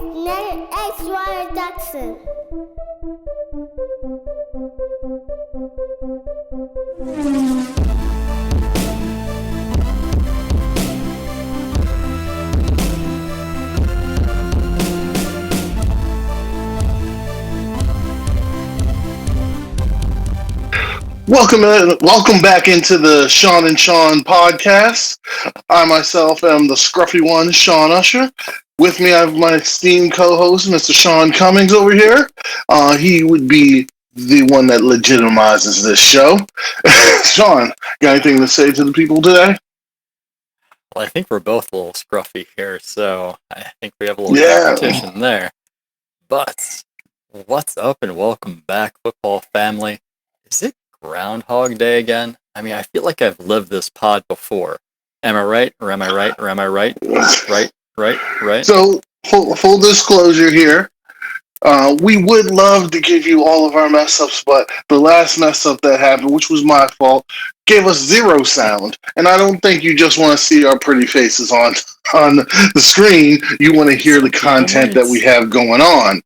Next Jackson. Welcome back into the Sean and Sean podcast. I myself am the scruffy one, Sean Usher. With me, I have my esteemed co-host, Mr. Sean Cummings, over here. He would be the one that legitimizes this show. Sean, got anything to say to the people today? Well, I think we're both a little scruffy here, so I think we have a little competition there. But what's up and welcome back, football family. Is it Groundhog Day again? I mean, I feel like I've lived this pod before. Am I right? Or am I right? Or am I right? Right? So, full disclosure here. We would love to give you all of our mess ups, but the last mess up that happened, which was my fault, gave us zero sound. And I don't think you just want to see our pretty faces on the screen. You want to hear the content that we have going on.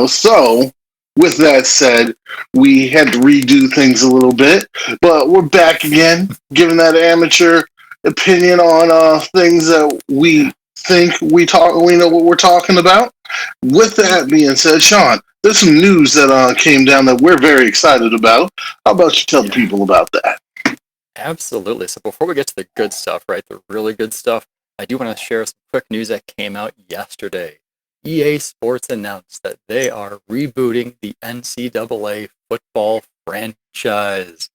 So with that said, we had to redo things a little bit, but we're back again, giving that amateur opinion on things that we think we know what we're talking about. With that being said, Sean, there's some news that came down that we're very excited about. How about you tell the people about that? Absolutely. So before we get to the good stuff, right, the really good stuff, I do want to share some quick news that came out yesterday. EA Sports announced that they are rebooting the NCAA football franchise.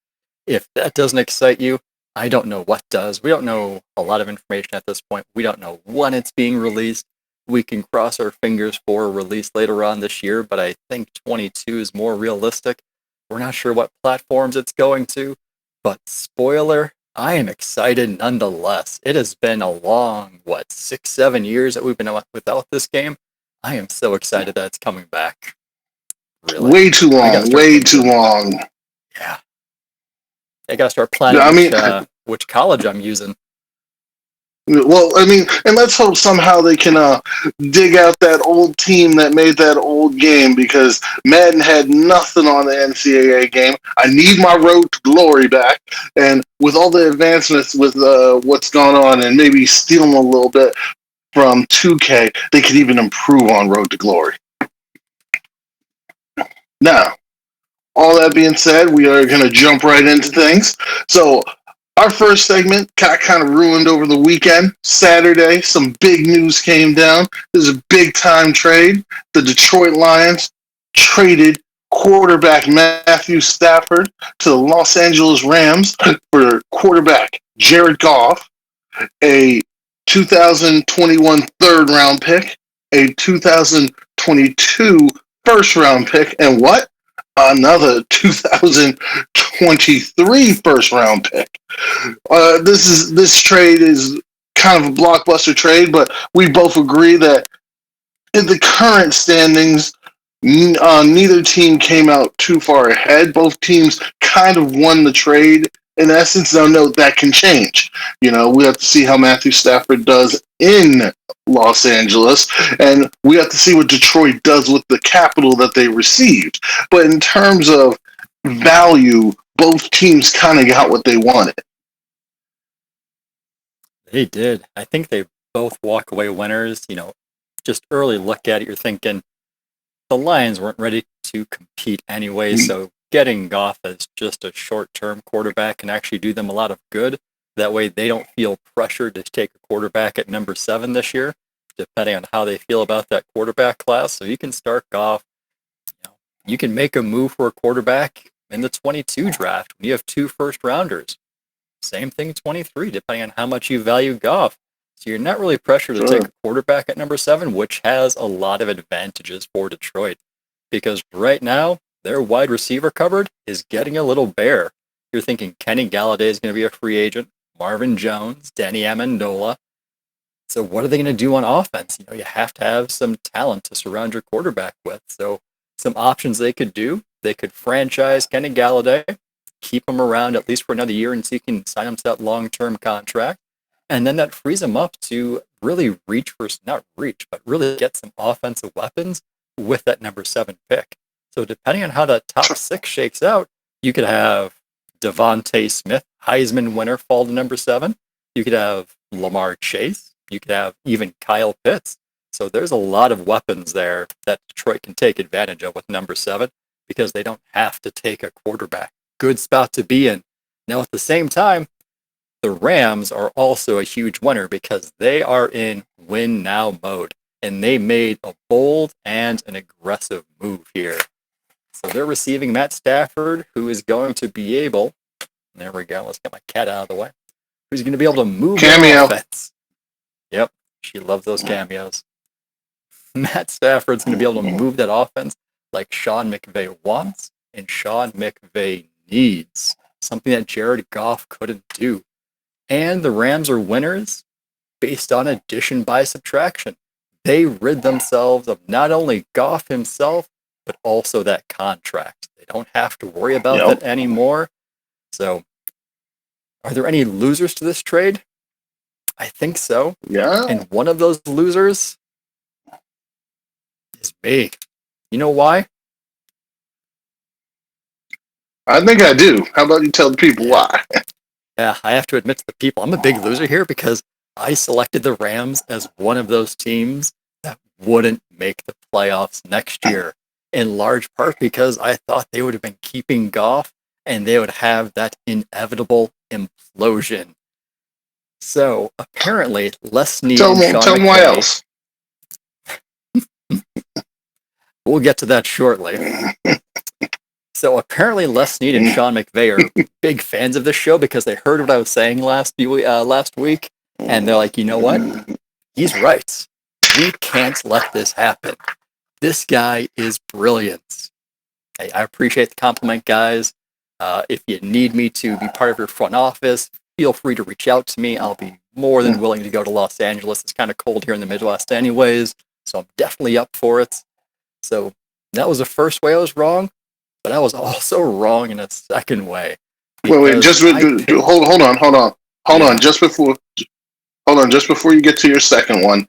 If that doesn't excite you, I don't know what does. We don't know a lot of information at this point. We don't know when it's being released. We can cross our fingers for a release later on this year, but I think 22 is more realistic. We're not sure what platforms it's going to, but spoiler, I am excited nonetheless. It has been a long, 6-7 years that we've been without this game. I am so excited that it's coming back. Really. Way too long. Yeah. I gotta start planning which college I'm using. Well, I mean, and let's hope somehow they can dig out that old team that made that old game, because Madden had nothing on the NCAA game. I need my Road to Glory back, and with all the advancements with what's gone on, and maybe steal them a little bit from 2K, they could even improve on Road to Glory. Now, all that being said, we are going to jump right into things. So, our first segment got kind of ruined over the weekend. Saturday, some big news came down. There's a big-time trade. The Detroit Lions traded quarterback Matthew Stafford to the Los Angeles Rams for quarterback Jared Goff, a 2021 third-round pick, a 2022 first-round pick, and what? Another 2023 first-round pick. This trade is kind of a blockbuster trade, but we both agree that in the current standings, neither team came out too far ahead. Both teams kind of won the trade. In essence, though, note that can change. We have to see how Matthew Stafford does in Los Angeles, and we have to see what Detroit does with the capital that they received. But in terms of value, both teams kind of got what they wanted. They did. I think they both walk away winners. Just early look at it, you're thinking the Lions weren't ready to compete anyway, so getting Goff as just a short-term quarterback can actually do them a lot of good. That way they don't feel pressured to take a quarterback at number 7 this year, depending on how they feel about that quarterback class. So you can start Goff. You can make a move for a quarterback in the 22 draft when you have 2 first-rounders. Same thing 23, depending on how much you value Goff. So you're not really pressured to take a quarterback at number 7, which has a lot of advantages for Detroit. Because right now, their wide receiver cupboard is getting a little bare. You're thinking Kenny Galladay is going to be a free agent, Marvin Jones, Danny Amendola. So what are they going to do on offense? You have to have some talent to surround your quarterback with. So some options they could do. They could franchise Kenny Galladay, keep him around at least for another year and see if he can sign him to that long-term contract. And then that frees them up to really not reach, but really get some offensive weapons with that number 7 pick. So depending on how that top 6 shakes out, you could have Devontae Smith, Heisman winner, fall to number 7. You could have Lamar Chase. You could have even Kyle Pitts. So there's a lot of weapons there that Detroit can take advantage of with number 7 because they don't have to take a quarterback. Good spot to be in. Now, at the same time, the Rams are also a huge winner because they are in win now mode. And they made a bold and an aggressive move here. So they're receiving Matt Stafford, who is going to be able, there we go, let's get my cat out of the way, who's going to be able to move the offense. Yep, she loves those cameos. Matt Stafford's going to be able to move that offense like Sean McVay wants and Sean McVay needs. Something that Jared Goff couldn't do. And the Rams are winners based on addition by subtraction. They rid themselves of not only Goff himself, but also that contract. They don't have to worry about that anymore. So, are there any losers to this trade? I think so. Yeah. And one of those losers is me. You know why? I think I do. How about you tell the people why? Yeah, I have to admit to the people, I'm a big loser here because I selected the Rams as one of those teams that wouldn't make the playoffs next year, in large part because I thought they would have been keeping Goff and they would have that inevitable implosion. So apparently, Les Snead and Sean Tell them why else. We'll get to that shortly. So apparently, Les Snead and Sean McVay are big fans of this show because they heard what I was saying last week, and they're like, you know what? He's right. We can't let this happen. This guy is brilliant. Hey, I appreciate the compliment, guys. If you need me to be part of your front office, feel free to reach out to me. I'll be more than willing to go to Los Angeles. It's kind of cold here in the Midwest anyways, so I'm definitely up for it. So that was the first way I was wrong, but I was also wrong in a second way. Wait, just hold on. Just before you get to your second one,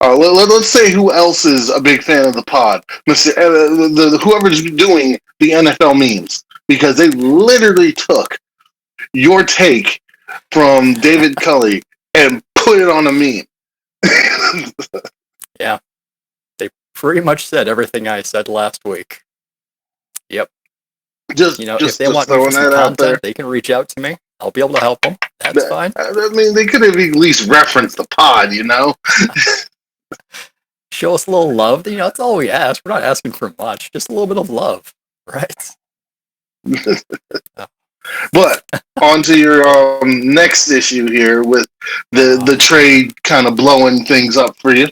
let's say who else is a big fan of the pod, whoever's doing the NFL memes, because they literally took your take from David Culley and put it on a meme. Yeah, they pretty much said everything I said last week. Yep. If they want me for some content, they can reach out to me. I'll be able to help them. That's fine. I mean, they could have at least referenced the pod, Show us a little love. That's all we ask. We're not asking for much. Just a little bit of love, right? But on to your next issue here with the trade kind of blowing things up for you.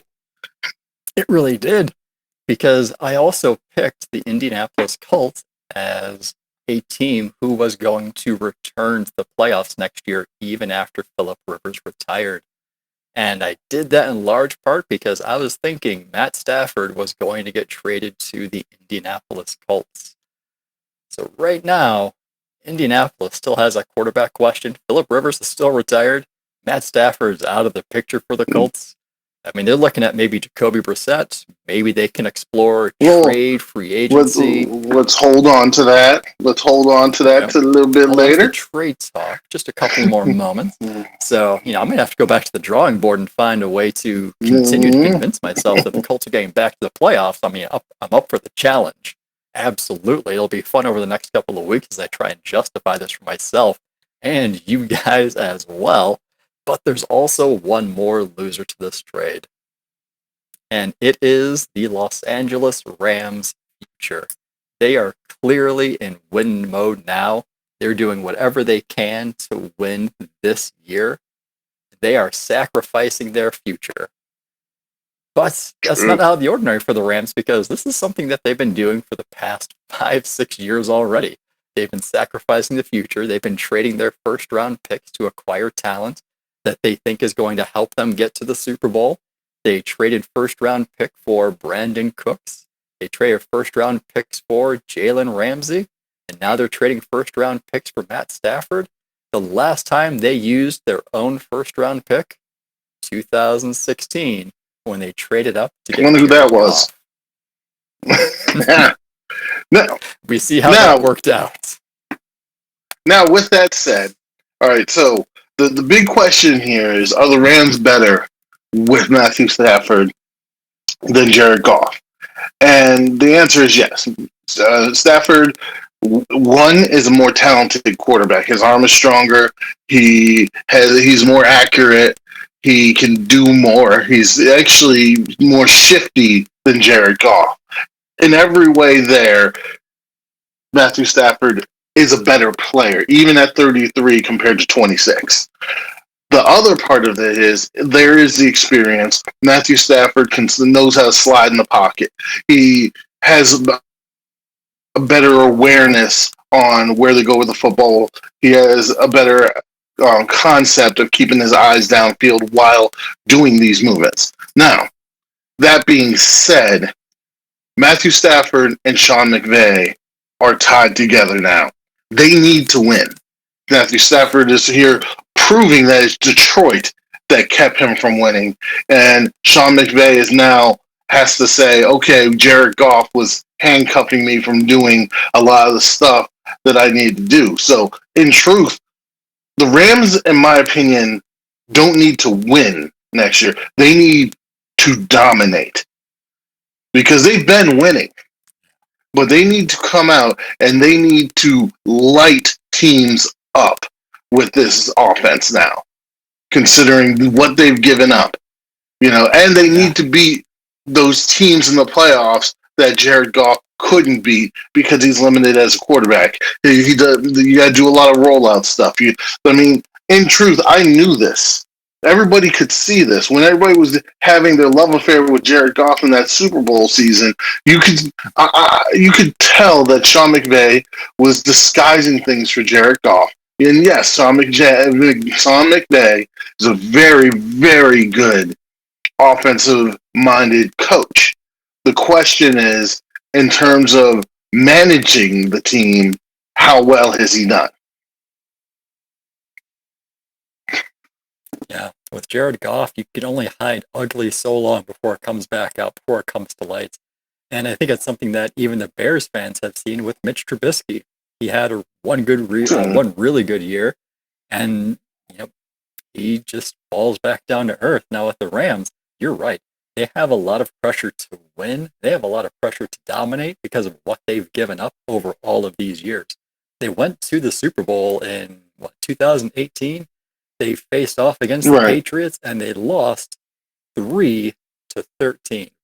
It really did, because I also picked the Indianapolis Colts as a team who was going to return to the playoffs next year, even after Phillip Rivers retired. And I did that in large part because I was thinking Matt Stafford was going to get traded to the Indianapolis Colts. So right now, Indianapolis still has a quarterback question. Phillip Rivers is still retired. Matt Stafford's out of the picture for the Colts. I mean, they're looking at maybe Jacoby Brissett. Maybe they can explore trade, free agency. Let's hold on to that. Let's hold on to that a little bit later. Trade talk, just a couple more moments. So, I'm going to have to go back to the drawing board and find a way to continue to convince myself that the Colts are getting back to the playoffs. I mean, I'm up for the challenge. Absolutely. It'll be fun over the next couple of weeks as I try and justify this for myself and you guys as well. But there's also one more loser to this trade. And it is the Los Angeles Rams' future. They are clearly in win mode now. They're doing whatever they can to win this year. They are sacrificing their future. But that's not out of the ordinary for the Rams because this is something that they've been doing for the past 5-6 years already. They've been sacrificing the future. They've been trading their first-round picks to acquire talent that they think is going to help them get to the Super Bowl. They traded first-round pick for Brandon Cooks. They traded first-round picks for Jalen Ramsey. And now they're trading first-round picks for Matt Stafford. the last time they used their own first-round pick, 2016, when they traded up to I get wonder who that Jared was. Goff. now, We see how now, that worked out. now, with that said, all right. So the big question here is: are the Rams better with Matthew Stafford than Jared Goff? And the answer is yes. Stafford, one, is a more talented quarterback. His arm is stronger. He's more accurate. He can do more. He's actually more shifty than Jared Goff. In every way, Matthew Stafford is a better player, even at 33 compared to 26. The other part of it is there is the experience. Matthew Stafford knows how to slide in the pocket. He has a better awareness on where to go with the football. He has a better concept of keeping his eyes downfield while doing these movements. Now, that being said, Matthew Stafford and Sean McVay are tied together now. They need to win. Matthew Stafford is here proving that it's Detroit that kept him from winning. And Sean McVay is now has to say, okay, Jared Goff was handcuffing me from doing a lot of the stuff that I need to do. So, in truth, the Rams, in my opinion, don't need to win next year. They need to dominate because they've been winning. But they need to come out and they need to light teams up with this offense now, considering what they've given up. And they need to beat those teams in the playoffs that Jared Goff couldn't beat because he's limited as a quarterback. You got to do a lot of rollout stuff. In truth, I knew this. Everybody could see this. When everybody was having their love affair with Jared Goff in that Super Bowl season, you could tell that Sean McVay was disguising things for Jared Goff. And yes, Sean McVay is a very, very good offensive-minded coach. The question is, in terms of managing the team, how well has he done? Yeah, with Jared Goff, you can only hide ugly so long before it comes back out, before it comes to light. And I think it's something that even the Bears fans have seen with Mitch Trubisky. He had one really good year, and he just falls back down to earth. Now with the Rams, you're right. They have a lot of pressure to win. They have a lot of pressure to dominate because of what they've given up over all of these years. They went to the Super Bowl in 2018. They faced off against the Patriots and they lost 3-13.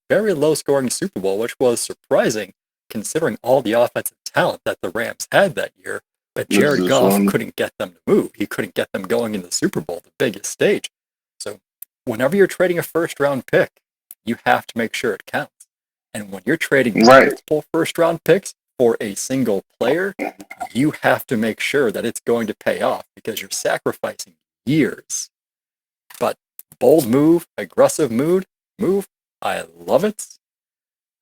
Very low scoring Super Bowl, which was surprising considering all the offensive talent that the Rams had that year. But Jared Goff couldn't get them to move. He couldn't get them going in the Super Bowl, the biggest stage. So whenever you're trading a first-round pick, you have to make sure it counts. And when you're trading multiple first-round picks for a single player, you have to make sure that it's going to pay off because you're sacrificing years. But bold move, aggressive move, I love it.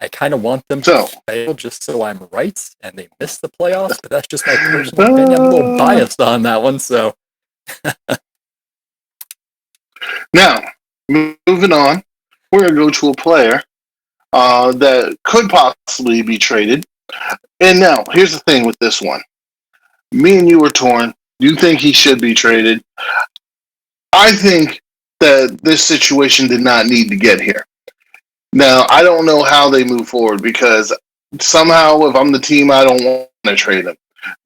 I kind of want them to fail just so I'm right and they miss the playoffs, but that's just my personal opinion. I'm a little biased on that one, so. Now, moving on, we're going to go to a player that could possibly be traded. And now, here's the thing with this one. Me and you were torn. Do you think he should be traded? I think that this situation did not need to get here. Now, I don't know how they move forward because somehow, if I'm the team, I don't want to trade him.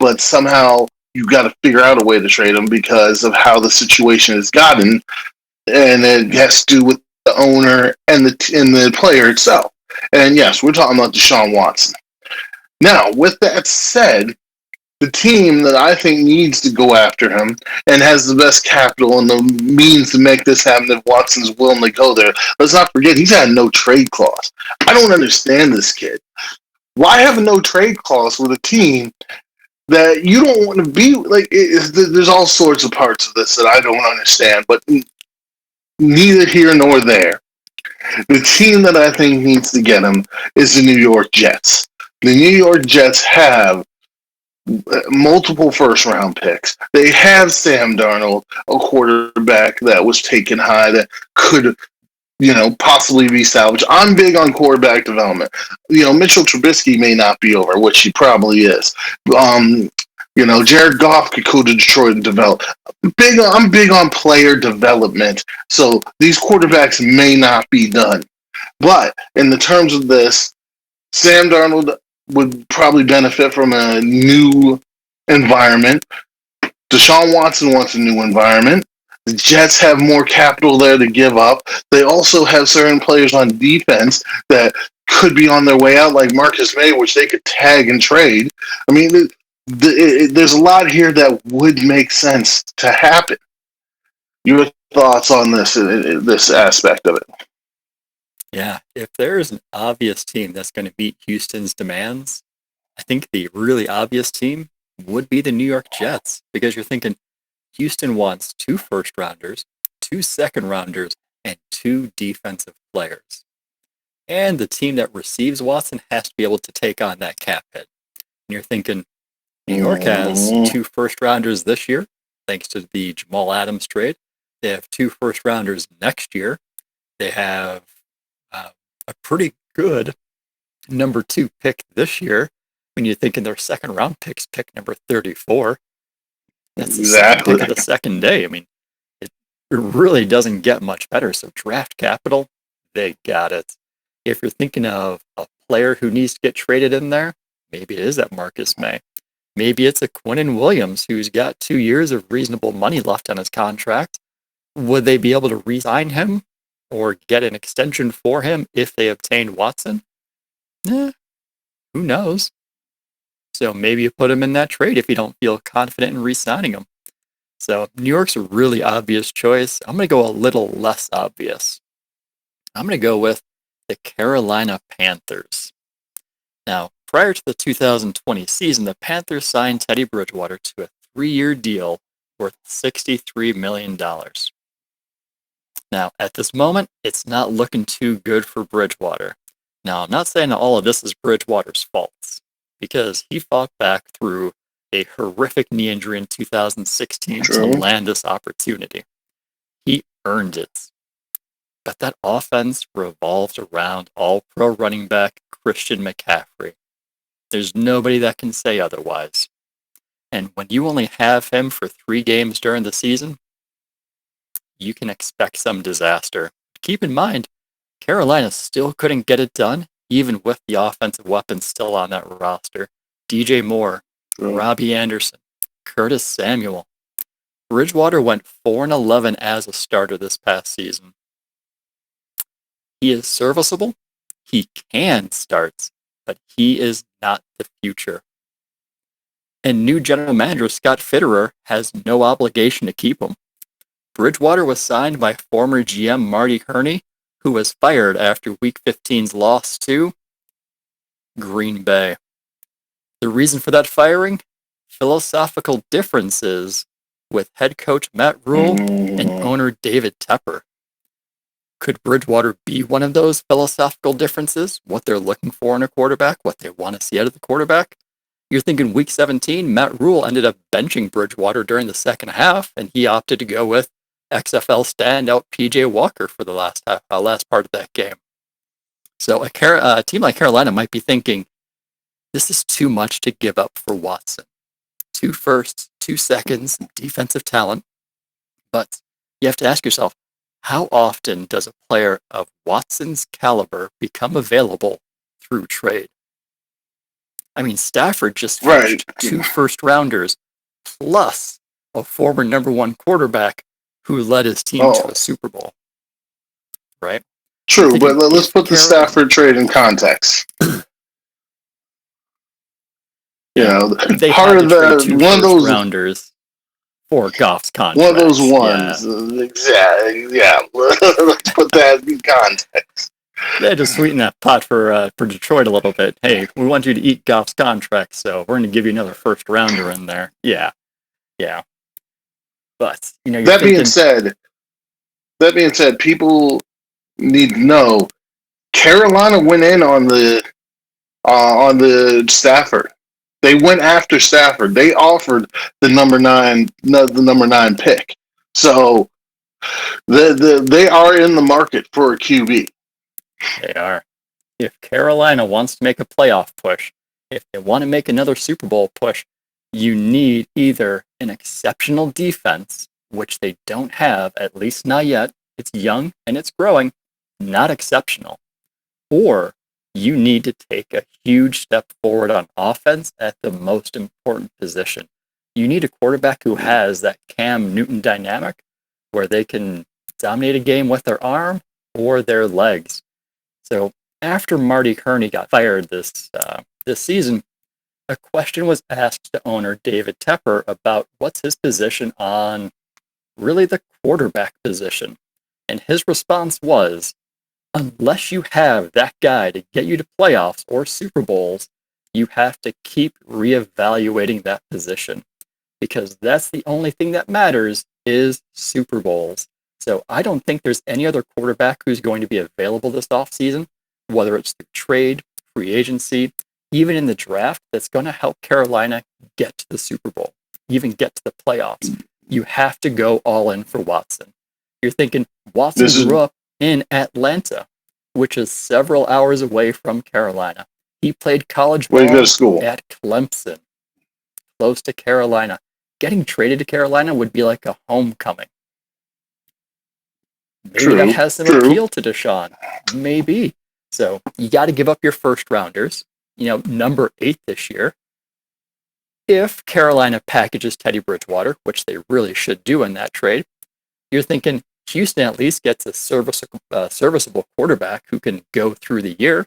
But somehow, you got to figure out a way to trade him because of how the situation has gotten, and it has to do with the owner and the player itself. And yes, we're talking about Deshaun Watson. Now, with that said, the team that I think needs to go after him and has the best capital and the means to make this happen if Watson's willing to go there. Let's not forget, he's had no trade clause. I don't understand this kid. Why have a no trade clause with a team that you don't want to be like? There's all sorts of parts of this that I don't understand, but neither here nor there. The team that I think needs to get him is the New York Jets. The New York Jets have multiple first round picks. They have Sam Darnold, a quarterback that was taken high that could, possibly be salvaged. I'm big on quarterback development. Mitchell Trubisky may not be over, which he probably is. Jared Goff could go to Detroit and develop. I'm big on player development. So these quarterbacks may not be done. But in the terms of this, Sam Darnold would probably benefit from a new environment. Deshaun Watson wants a new environment. The Jets have more capital there to give up. They also have certain players on defense that could be on their way out, like Marcus May, which they could tag and trade. I mean, there's a lot here that would make sense to happen. Your thoughts on this aspect of it? Yeah, if there's an obvious team that's going to meet Houston's demands, I think the really obvious team would be the New York Jets, because you're thinking Houston wants 2 first-rounders, 2 second-rounders, and 2 defensive players. And the team that receives Watson has to be able to take on that cap hit. And you're thinking New York has 2 first-rounders this year, thanks to the Jamal Adams trade. They have 2 first-rounders next year. They have a pretty good number 2 pick this year. When you're thinking their second-round pick's pick number 34. That's the second pick of the second day. I mean, it really doesn't get much better. So draft capital, they got it. If you're thinking of a player who needs to get traded in there, maybe it is that Marcus May. Maybe it's a Quinnen Williams who's got 2 years of reasonable money left on his contract. Would they be able to re-sign him or get an extension for him if they obtained Watson? Who knows? So maybe you put him in that trade if you don't feel confident in re-signing him. So New York's a really obvious choice. I'm going to go a little less obvious. I'm going to go with the Carolina Panthers. Now, prior to the 2020 season, the Panthers signed Teddy Bridgewater to a 3-year deal worth $63 million. Now, at this moment, it's not looking too good for Bridgewater. Now, I'm not saying that all of this is Bridgewater's fault, because he fought back through a horrific knee injury in 2016 to land this opportunity. He earned it. But that offense revolved around all-pro running back Christian McCaffrey. There's nobody that can say otherwise. And when you only have him for 3 games during the season, you can expect some disaster. Keep in mind, Carolina still couldn't get it done, even with the offensive weapons still on that roster. DJ Moore, Robbie Anderson, Curtis Samuel. Bridgewater went 4-11 as a starter this past season. He is serviceable. He can start, but he is not the future. And new general manager Scott Fitterer has no obligation to keep him. Bridgewater was signed by former GM Marty Herney, who was fired after Week 15's loss to Green Bay. The reason for that firing? Philosophical differences with head coach Matt Rule and owner David Tepper. Could Bridgewater be one of those philosophical differences? What they're looking for in a quarterback? What they want to see out of the quarterback? You're thinking Week 17, Matt Rule ended up benching Bridgewater during the second half, and he opted to go with XFL standout PJ Walker for the last part of that game. So a team like Carolina might be thinking, this is too much to give up for Watson. 2 firsts, 2 seconds, defensive talent. But you have to ask yourself, how often does a player of Watson's caliber become available through trade? I mean, Stafford just finished 2 first-rounders plus a former number 1 quarterback who led his team to a Super Bowl. Right? True, but let's put the Stafford trade in context. They part had of to trade 2 one of those rounders for Goff's contract. One of those ones. Exactly. Yeah. Let's put that in context. They had to sweeten that pot for Detroit a little bit. Hey, we want you to eat Goff's contract, so we're going to give you another first rounder in there. Yeah. But that being said, people need to know Carolina went in on the Stafford. They went after Stafford. They offered the number 9 pick. So they are in the market for a QB. They are. If Carolina wants to make a playoff push, if they want to make another Super Bowl push, you need either an exceptional defense, which they don't have, at least not yet. It's young and it's growing, not exceptional. Or you need to take a huge step forward on offense at the most important position. You need a quarterback who has that Cam Newton dynamic where they can dominate a game with their arm or their legs. So after Marty Kearney got fired this season, a question was asked to owner David Tepper about what's his position on really the quarterback position. And his response was, unless you have that guy to get you to playoffs or Super Bowls, you have to keep reevaluating that position because that's the only thing that matters is Super Bowls. So I don't think there's any other quarterback who's going to be available this offseason, whether it's through trade, free agency, even in the draft, that's going to help Carolina get to the Super Bowl, even get to the playoffs. You have to go all in for Watson. You're thinking Watson grew up in Atlanta, which is several hours away from Carolina. He played college ball at Clemson, close to Carolina. Getting traded to Carolina would be like a homecoming. Maybe that has some appeal to Deshaun. Maybe. So you got to give up your first rounders, number 8 this year. If Carolina packages Teddy Bridgewater, which they really should do in that trade, you're thinking Houston at least gets a serviceable quarterback who can go through the year.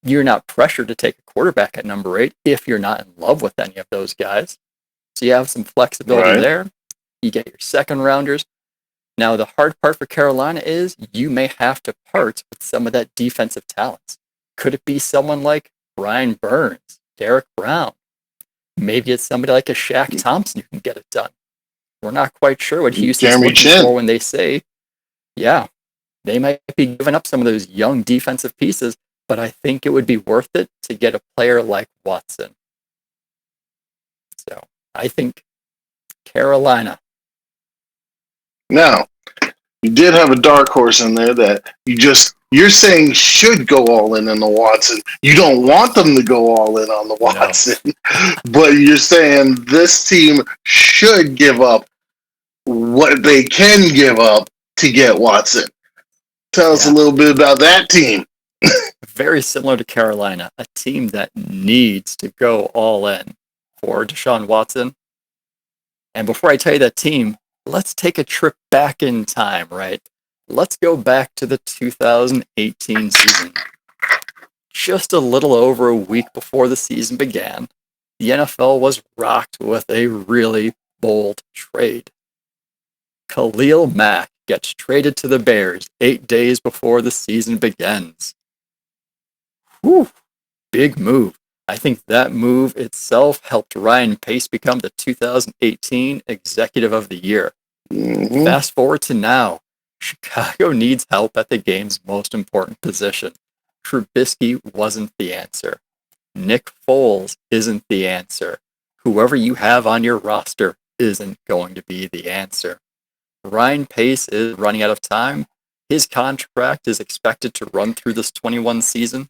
You're not pressured to take a quarterback at number 8 if you're not in love with any of those guys. So you have some flexibility there. You get your second rounders. Now, the hard part for Carolina is you may have to part with some of that defensive talent. Could it be someone like Brian Burns, Derek Brown? Maybe it's somebody like a Shaq Thompson who can get it done. We're not quite sure what Houston's looking for when they say, they might be giving up some of those young defensive pieces, but I think it would be worth it to get a player like Watson. So I think Carolina. Now, you did have a dark horse in there that you're saying should go all in on the Watson. You don't want them to go all in on the Watson, but you're saying this team should give up what they can give up to get Watson. Tell us a little bit about that team. Very similar to Carolina, a team that needs to go all in for Deshaun Watson. And before I tell you that team, let's take a trip back in time, right? Let's go back to the 2018 season. Just a little over a week before the season began, the NFL was rocked with a really bold trade. Khalil Mack gets traded to the Bears 8 days before the season begins. Whew, big move. I think that move itself helped Ryan Pace become the 2018 Executive of the Year. Mm-hmm. Fast forward to now. Chicago needs help at the game's most important position. Trubisky wasn't the answer. Nick Foles isn't the answer. Whoever you have on your roster isn't going to be the answer. Ryan Pace is running out of time. His contract is expected to run through this 21 season.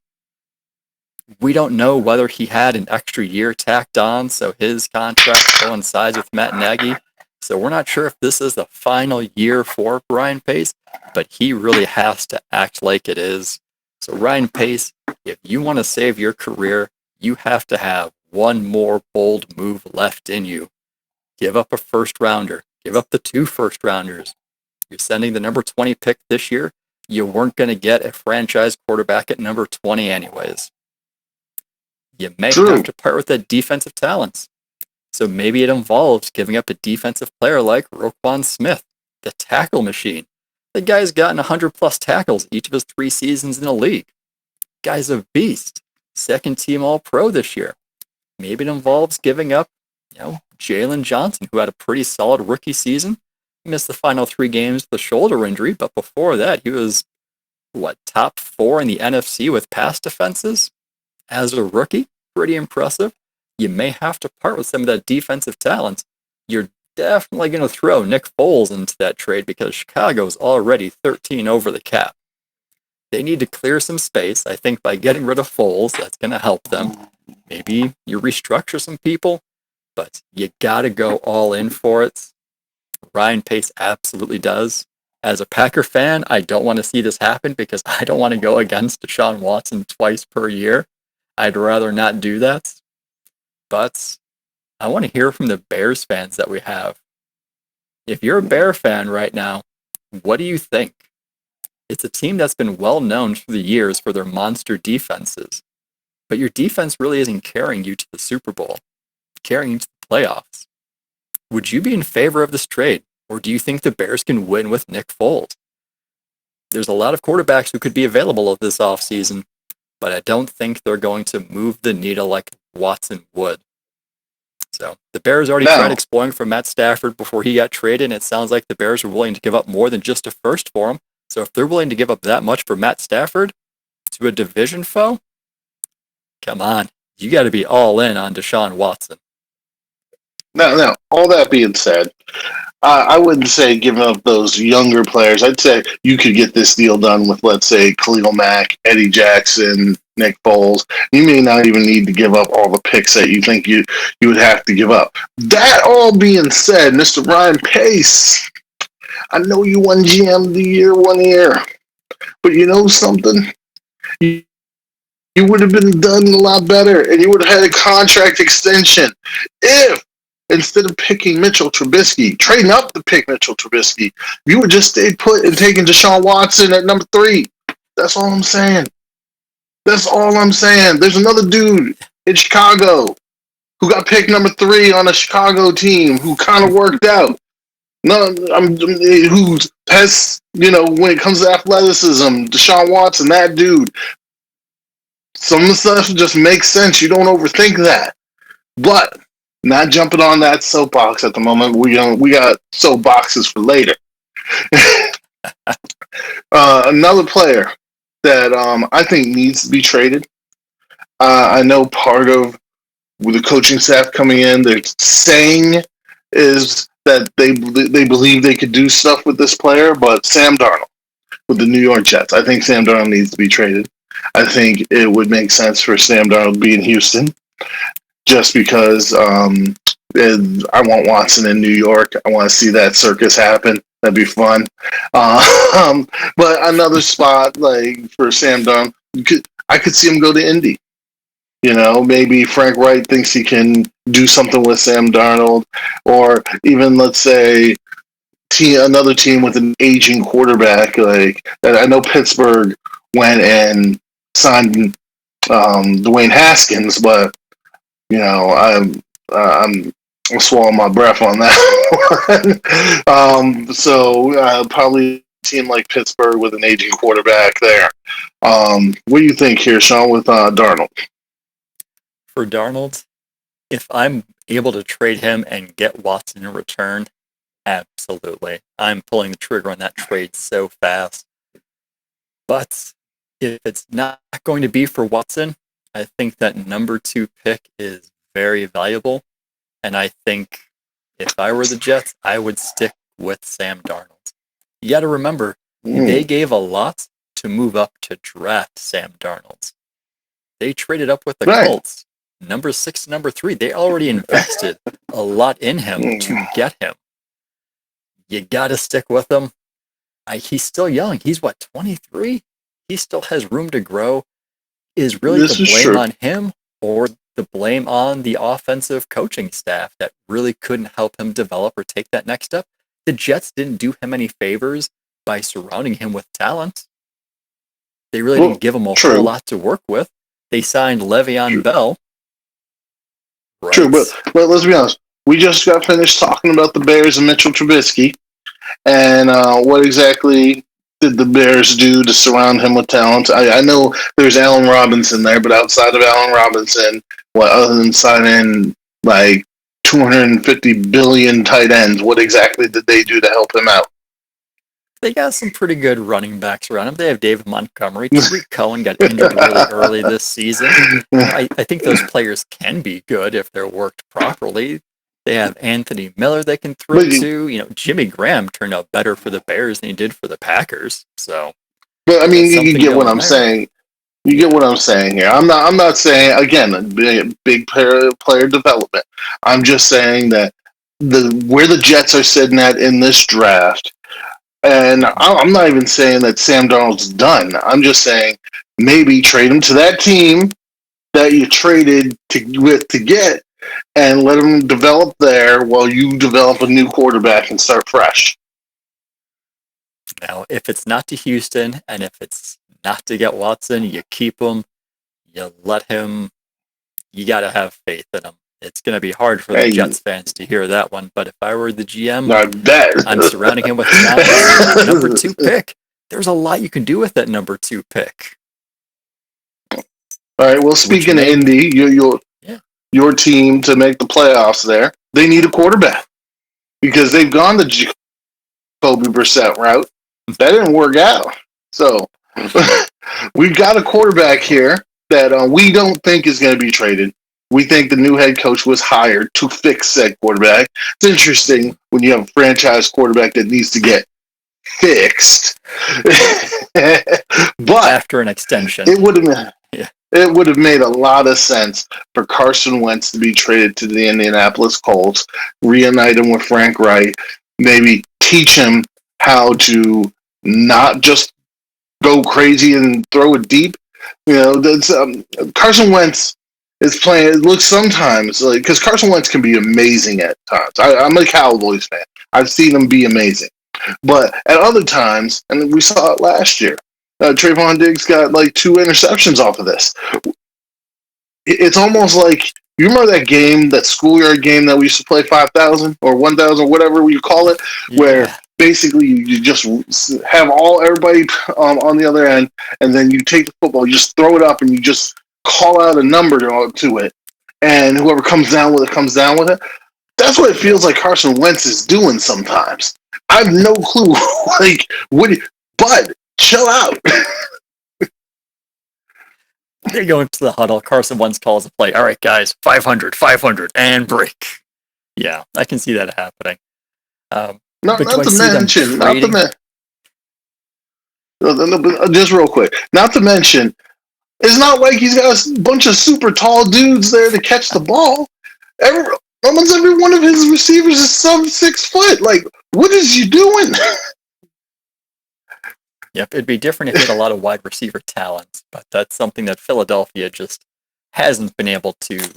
We don't know whether he had an extra year tacked on, so his contract coincides with Matt Nagy. So we're not sure if this is the final year for Ryan Pace, but he really has to act like it is. So Ryan Pace, if you want to save your career, you have to have one more bold move left in you. Give up a first rounder. Give up the 2 first rounders. You're sending the number 20 pick this year. You weren't going to get a franchise quarterback at number 20 anyways. You may have to part with that defensive talent. So maybe it involves giving up a defensive player like Roquan Smith, the tackle machine. The guy's gotten 100-plus tackles each of his 3 seasons in the league. Guy's a beast. Second team All-Pro this year. Maybe it involves giving up, Jalen Johnson, who had a pretty solid rookie season. He missed the final 3 games with a shoulder injury, but before that, he was, top 4 in the NFC with pass defenses? As a rookie, pretty impressive. you may have to part with some of that defensive talent. You're definitely going to throw Nick Foles into that trade because Chicago's already 13 over the cap. They need to clear some space. I think by getting rid of Foles, that's going to help them. Maybe you restructure some people, but you got to go all in for it. Ryan Pace absolutely does. As a Packer fan, I don't want to see this happen because I don't want to go against Deshaun Watson twice per year. I'd rather not do that. But I want to hear from the Bears fans that we have. If you're a Bear fan right now, what do you think? It's a team that's been well known through the years for their monster defenses. But your defense really isn't carrying you to the Super Bowl, carrying you to the playoffs. Would you be in favor of this trade, or do you think the Bears can win with Nick Foles? There's a lot of quarterbacks who could be available this offseason, but I don't think they're going to move the needle like Watson would. So the Bears already tried exploring for Matt Stafford before he got traded, and it sounds like the Bears were willing to give up more than just a first for him. So if they're willing to give up that much for Matt Stafford to a division foe, come on. You got to be all in on Deshaun Watson. Now, all that being said, I wouldn't say giving up those younger players. I'd say you could get this deal done with, let's say, Khalil Mack, Eddie Jackson, Nick Foles. You may not even need to give up all the picks that you think you would have to give up. That all being said, Mr. Ryan Pace, I know you won GM of the Year 1 year, but you know something? You would have been done a lot better, and you would have had a contract extension if, instead of picking Mitchell Trubisky, trading up to pick Mitchell Trubisky, you would just stay put and taking Deshaun Watson at number 3. That's all I'm saying. That's all I'm saying. There's another dude in Chicago who got picked number 3 on a Chicago team who kind of worked out. No, who has, when it comes to athleticism, Deshaun Watson, that dude. Some of the stuff just makes sense. You don't overthink that. But not jumping on that soapbox at the moment. We got soapboxes for later. Another player that I think needs to be traded. I know part of with the coaching staff coming in, they're saying is that they believe they could do stuff with this player, but Sam Darnold with the New York Jets. I think Sam Darnold needs to be traded. I think it would make sense for Sam Darnold to be in Houston. Just because I want Watson in New York. I want to see that circus happen. That'd be fun. But another spot like for Sam Darnold, I could see him go to Indy. Maybe Frank Wright thinks he can do something with Sam Darnold, or even let's say another team with an aging quarterback. Like I know Pittsburgh went and signed Dwayne Haskins, but I'm swallowing my breath on that one. So probably a team like Pittsburgh with an aging quarterback there. What do you think here, Sean, with Darnold? For Darnold, if I'm able to trade him and get Watson in return, absolutely. I'm pulling the trigger on that trade so fast. But if it's not going to be for Watson, I think that number 2 pick is very valuable. And I think if I were the Jets, I would stick with Sam Darnold. You got to remember, they gave a lot to move up to draft Sam Darnold. They traded up with the Colts. Number 6, number 3. They already invested a lot in him to get him. You got to stick with him. He's still young. He's 23? He still has room to grow. Is really the blame on him or the blame on the offensive coaching staff that really couldn't help him develop or take that next step? The Jets didn't do him any favors by surrounding him with talent. They really didn't give him a whole lot to work with. They signed Le'Veon Bell. Right. True, but let's be honest. We just got finished talking about the Bears and Mitchell Trubisky, and what exactly did the Bears do to surround him with talent? I know there's Allen Robinson there, but outside of Allen Robinson, other than signing like 250 billion tight ends, what exactly did they do to help him out? They got some pretty good running backs around them. They have David Montgomery. Tariq Cohen got injured really early this season. I think those players can be good if they're worked properly. They have Anthony Miller they can throw to. Jimmy Graham turned out better for the Bears than he did for the Packers. So, but I mean, you get what I'm saying. You get what I'm saying here. I'm not saying again big player development. I'm just saying that where the Jets are sitting at in this draft, and I'm not even saying that Sam Darnold's done. I'm just saying maybe trade him to that team that you traded to get, and let him develop there while you develop a new quarterback and start fresh. Now, if it's not to Houston, and if it's not to get Watson, you keep him. You let him. You got to have faith in him. It's going to be hard for the Jets fans to hear that one, but if I were the GM, I'm surrounding him with talent. Number 2 pick. There's a lot you can do with that number 2 pick. All right. Well, speaking of Indy, your team to make the playoffs there, they need a quarterback because they've gone the Jacoby Brissett route. That didn't work out. So we've got a quarterback here that we don't think is going to be traded. We think the new head coach was hired to fix said quarterback. It's interesting when you have a franchise quarterback that needs to get fixed. But after an extension, it would have made a lot of sense for Carson Wentz to be traded to the Indianapolis Colts, reunite him with Frank Reich, maybe teach him how to not just go crazy and throw it deep. That's Carson Wentz is playing. It looks sometimes like because Carson Wentz can be amazing at times. I'm a Cowboys fan. I've seen him be amazing, but at other times, and we saw it last year. Trayvon Diggs got like 2 interceptions off of this. It's almost like you remember that game, that schoolyard game that we used to play 5,000 or 1,000, whatever you call it, where basically you just have everybody on the other end, and then you take the football, you just throw it up, and you just call out a number to it, and whoever comes down with it comes down with it. That's what it feels like Carson Wentz is doing sometimes. I have no clue, but chill out. They go into the huddle. Carson Wentz calls a play. All right, guys, 500, and break. Yeah, I can see that happening. Just real quick, not to mention, it's not like he's got a bunch of super tall dudes there to catch the ball. Almost every one of his receivers is sub 6 foot. Like, what is you doing? Yep, it'd be different if he had a lot of wide receiver talent, but that's something that Philadelphia just hasn't been able to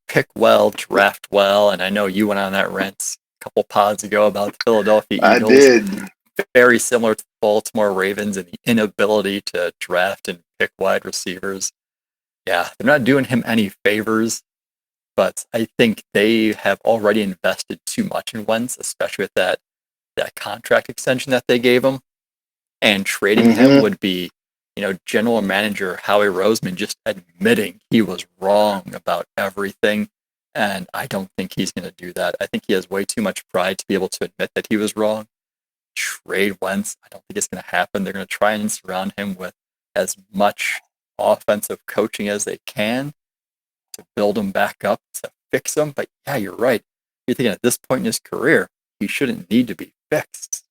pick well, draft well, and I know you went on that rant a couple pods ago about the Philadelphia Eagles. I did. Very similar to the Baltimore Ravens and the inability to draft and pick wide receivers. Yeah, they're not doing him any favors, but I think they have already invested too much in Wentz, especially with that contract extension that they gave him. And trading him would be, general manager Howie Roseman just admitting he was wrong about everything. And I don't think he's going to do that. I think he has way too much pride to be able to admit that he was wrong. Trade Wentz, I don't think it's going to happen. They're going to try and surround him with as much offensive coaching as they can to build him back up, to fix him. But yeah, you're right. You're thinking at this point in his career, he shouldn't need to be fixed.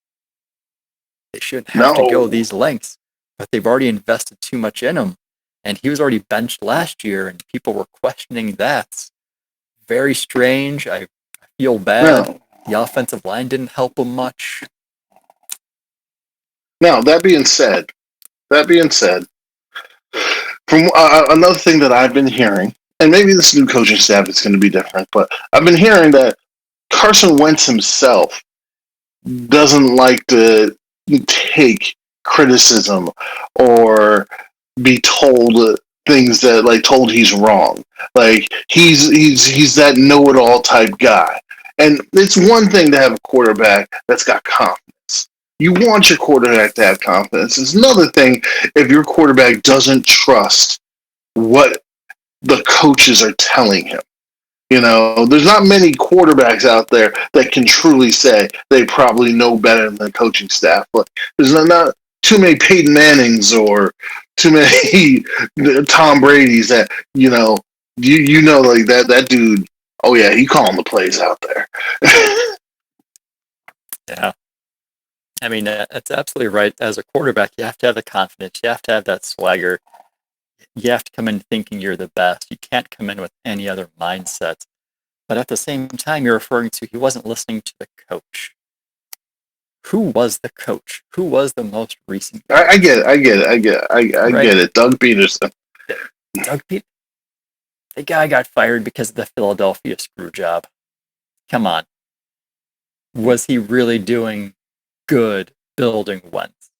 They shouldn't have to go these lengths, but they've already invested too much in him. And he was already benched last year, and people were questioning that. Very strange. I feel bad. No. The offensive line didn't help him much. Now, that being said, from another thing that I've been hearing, and maybe this new coaching staff is going to be different, but I've been hearing that Carson Wentz himself doesn't like to take criticism or be told things that told he's wrong. Like he's that know-it-all type guy. And it's one thing to have a quarterback that's got confidence. You want your quarterback to have confidence. It's another thing if your quarterback doesn't trust what the coaches are telling him. There's not many quarterbacks out there that can truly say they probably know better than the coaching staff. But there's not too many Peyton Mannings or too many Tom Brady's that like that dude. Oh yeah, he calling the plays out there. Yeah. I mean, that's absolutely right. As a quarterback, you have to have the confidence. You have to have that swagger. You have to come in thinking you're the best. You can't come in with any other mindset. But at the same time, you're referring to he wasn't listening to the coach. Who was the coach? Who was the most recent coach? I get it. I get it. Doug Peterson. Doug Peterson. The guy got fired because of the Philadelphia screw job. Come on. Was he really doing good building Wentz?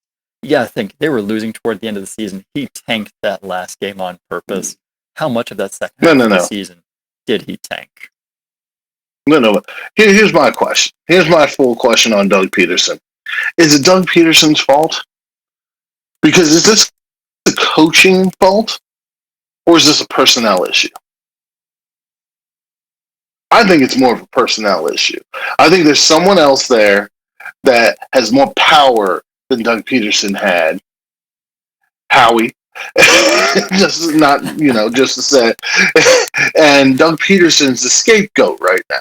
You gotta think, they were losing toward the end of the season. He tanked that last game on purpose. How much of that second half of the season did he tank? No. Here's my question. Here's my full question on Doug Peterson. Is it Doug Peterson's fault? Because is this a coaching fault? Or is this a personnel issue? I think it's more of a personnel issue. I think there's someone else there that has more power than Doug Peterson had. Howie. Just to say. And Doug Peterson's the scapegoat right now.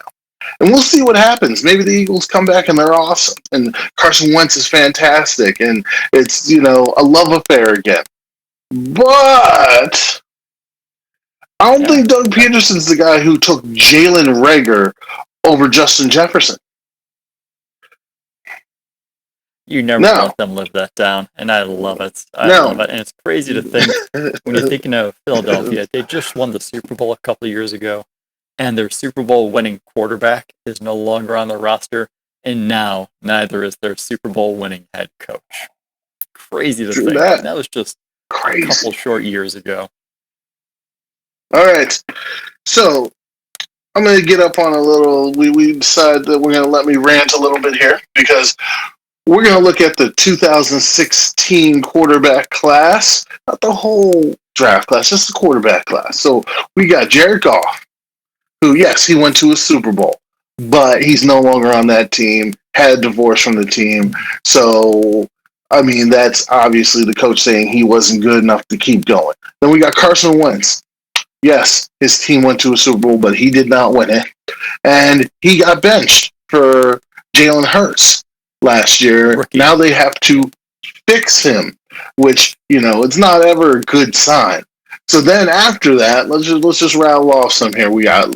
And we'll see what happens. Maybe the Eagles come back and they're awesome. And Carson Wentz is fantastic. And it's, a love affair again. But I don't think Doug Peterson's the guy who took Jalen Reagor over Justin Jefferson. You never let them live that down, and I love it. I love it, and it's crazy to think when you're thinking of Philadelphia, they just won the Super Bowl a couple of years ago, and their Super Bowl winning quarterback is no longer on the roster, and now neither is their Super Bowl winning head coach. Crazy to think. That was just a couple short years ago. All right, so I'm going to get up on a little. We decided that we're going to let me rant a little bit here because we're going to look at the 2016 quarterback class, not the whole draft class, just the quarterback class. So we got Jared Goff, who, yes, he went to a Super Bowl, but he's no longer on that team, had a divorce from the team. So, I mean, that's obviously the coach saying he wasn't good enough to keep going. Then we got Carson Wentz. Yes, his team went to a Super Bowl, but he did not win it. And he got benched for Jalen Hurts last year. Rookie. Now they have to fix him, which, it's not ever a good sign. So then after that, let's just rattle off some here. We got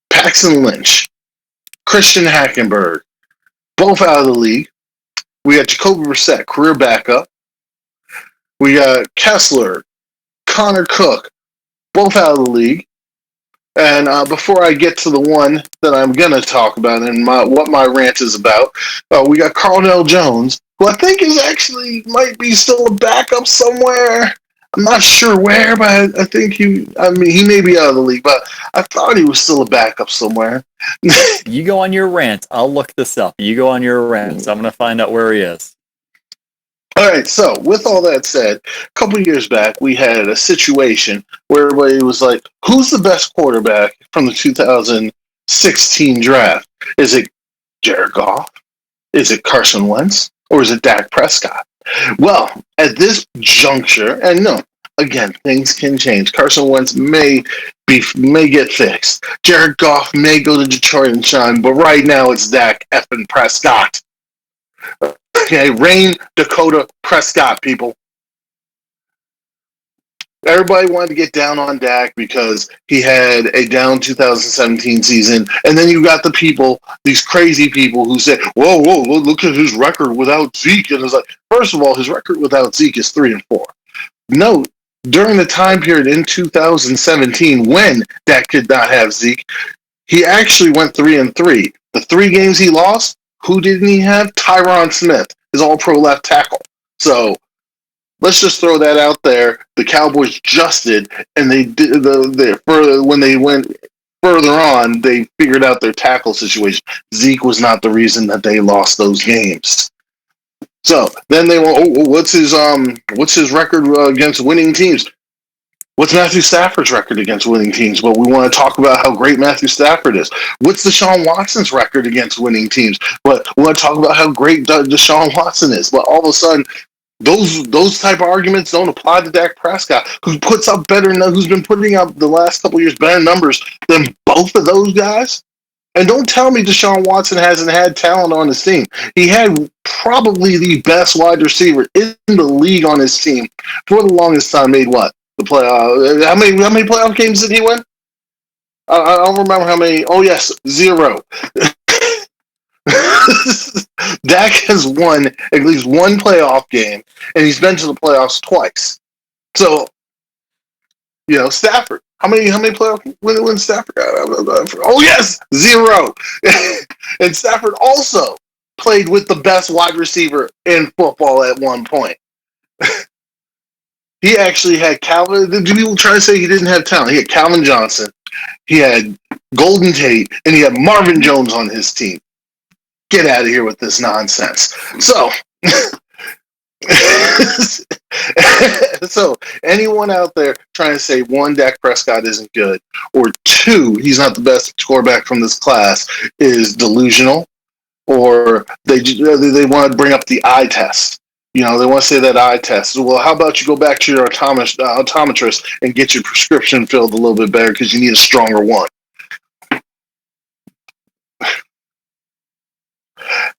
Paxton Lynch, Christian Hackenberg, both out of the league. We got Jacoby Brissett, career backup. We got Kessler, Connor Cook, both out of the league. And before I get to the one that I'm going to talk about and what my rant is about, we got Cardell Jones, who I think is actually might be still a backup somewhere. I'm not sure where, but I think he may be out of the league, but I thought he was still a backup somewhere. You go on your rant. I'll look this up. You go on your rant. So I'm going to find out where he is. All right, so with all that said, a couple of years back, we had a situation where everybody was like, who's the best quarterback from the 2016 draft? Is it Jared Goff? Is it Carson Wentz? Or is it Dak Prescott? Well, at this juncture, and no, again, things can change. Carson Wentz may get fixed. Jared Goff may go to Detroit and shine, but right now it's Dak effing Prescott. Okay, Rain Dakota Prescott, people. Everybody wanted to get down on Dak because he had a down 2017 season. And then you got the people, these crazy people who say, whoa, look at his record without Zeke. And it's like, first of all, his record without Zeke is 3-4. Note, during the time period in 2017 when Dak did not have Zeke, he actually went 3-3. The 3 games he lost, who didn't he have? Tyron Smith, his all-pro left tackle. So let's just throw that out there. The Cowboys adjusted, and they did when they went further on, they figured out their tackle situation. Zeke was not the reason that they lost those games. So then they went, what's his record against winning teams? What's Matthew Stafford's record against winning teams? But we want to talk about how great Matthew Stafford is. What's Deshaun Watson's record against winning teams? But we want to talk about how great Deshaun Watson is. But all of a sudden, those type of arguments don't apply to Dak Prescott, who puts up who's been putting up the last couple of years better numbers than both of those guys. And don't tell me Deshaun Watson hasn't had talent on his team. He had probably the best wide receiver in the league on his team for the longest time. Made what? The playoff? How many playoff games did he win? I don't remember how many. Oh yes, 0. Dak has won at least one playoff game, and he's been to the playoffs twice. So, Stafford. How many playoff wins Stafford got? Oh yes, 0. And Stafford also played with the best wide receiver in football at one point. He actually had Calvin. Do people try to say he didn't have talent? He had Calvin Johnson, he had Golden Tate, and he had Marvin Jones on his team. Get out of here with this nonsense. So, so anyone out there trying to say, one, Dak Prescott isn't good, or two, he's not the best quarterback from this class, is delusional, or they want to bring up the eye test. They want to say that eye test. Well, how about you go back to your optometrist and get your prescription filled a little bit better because you need a stronger one.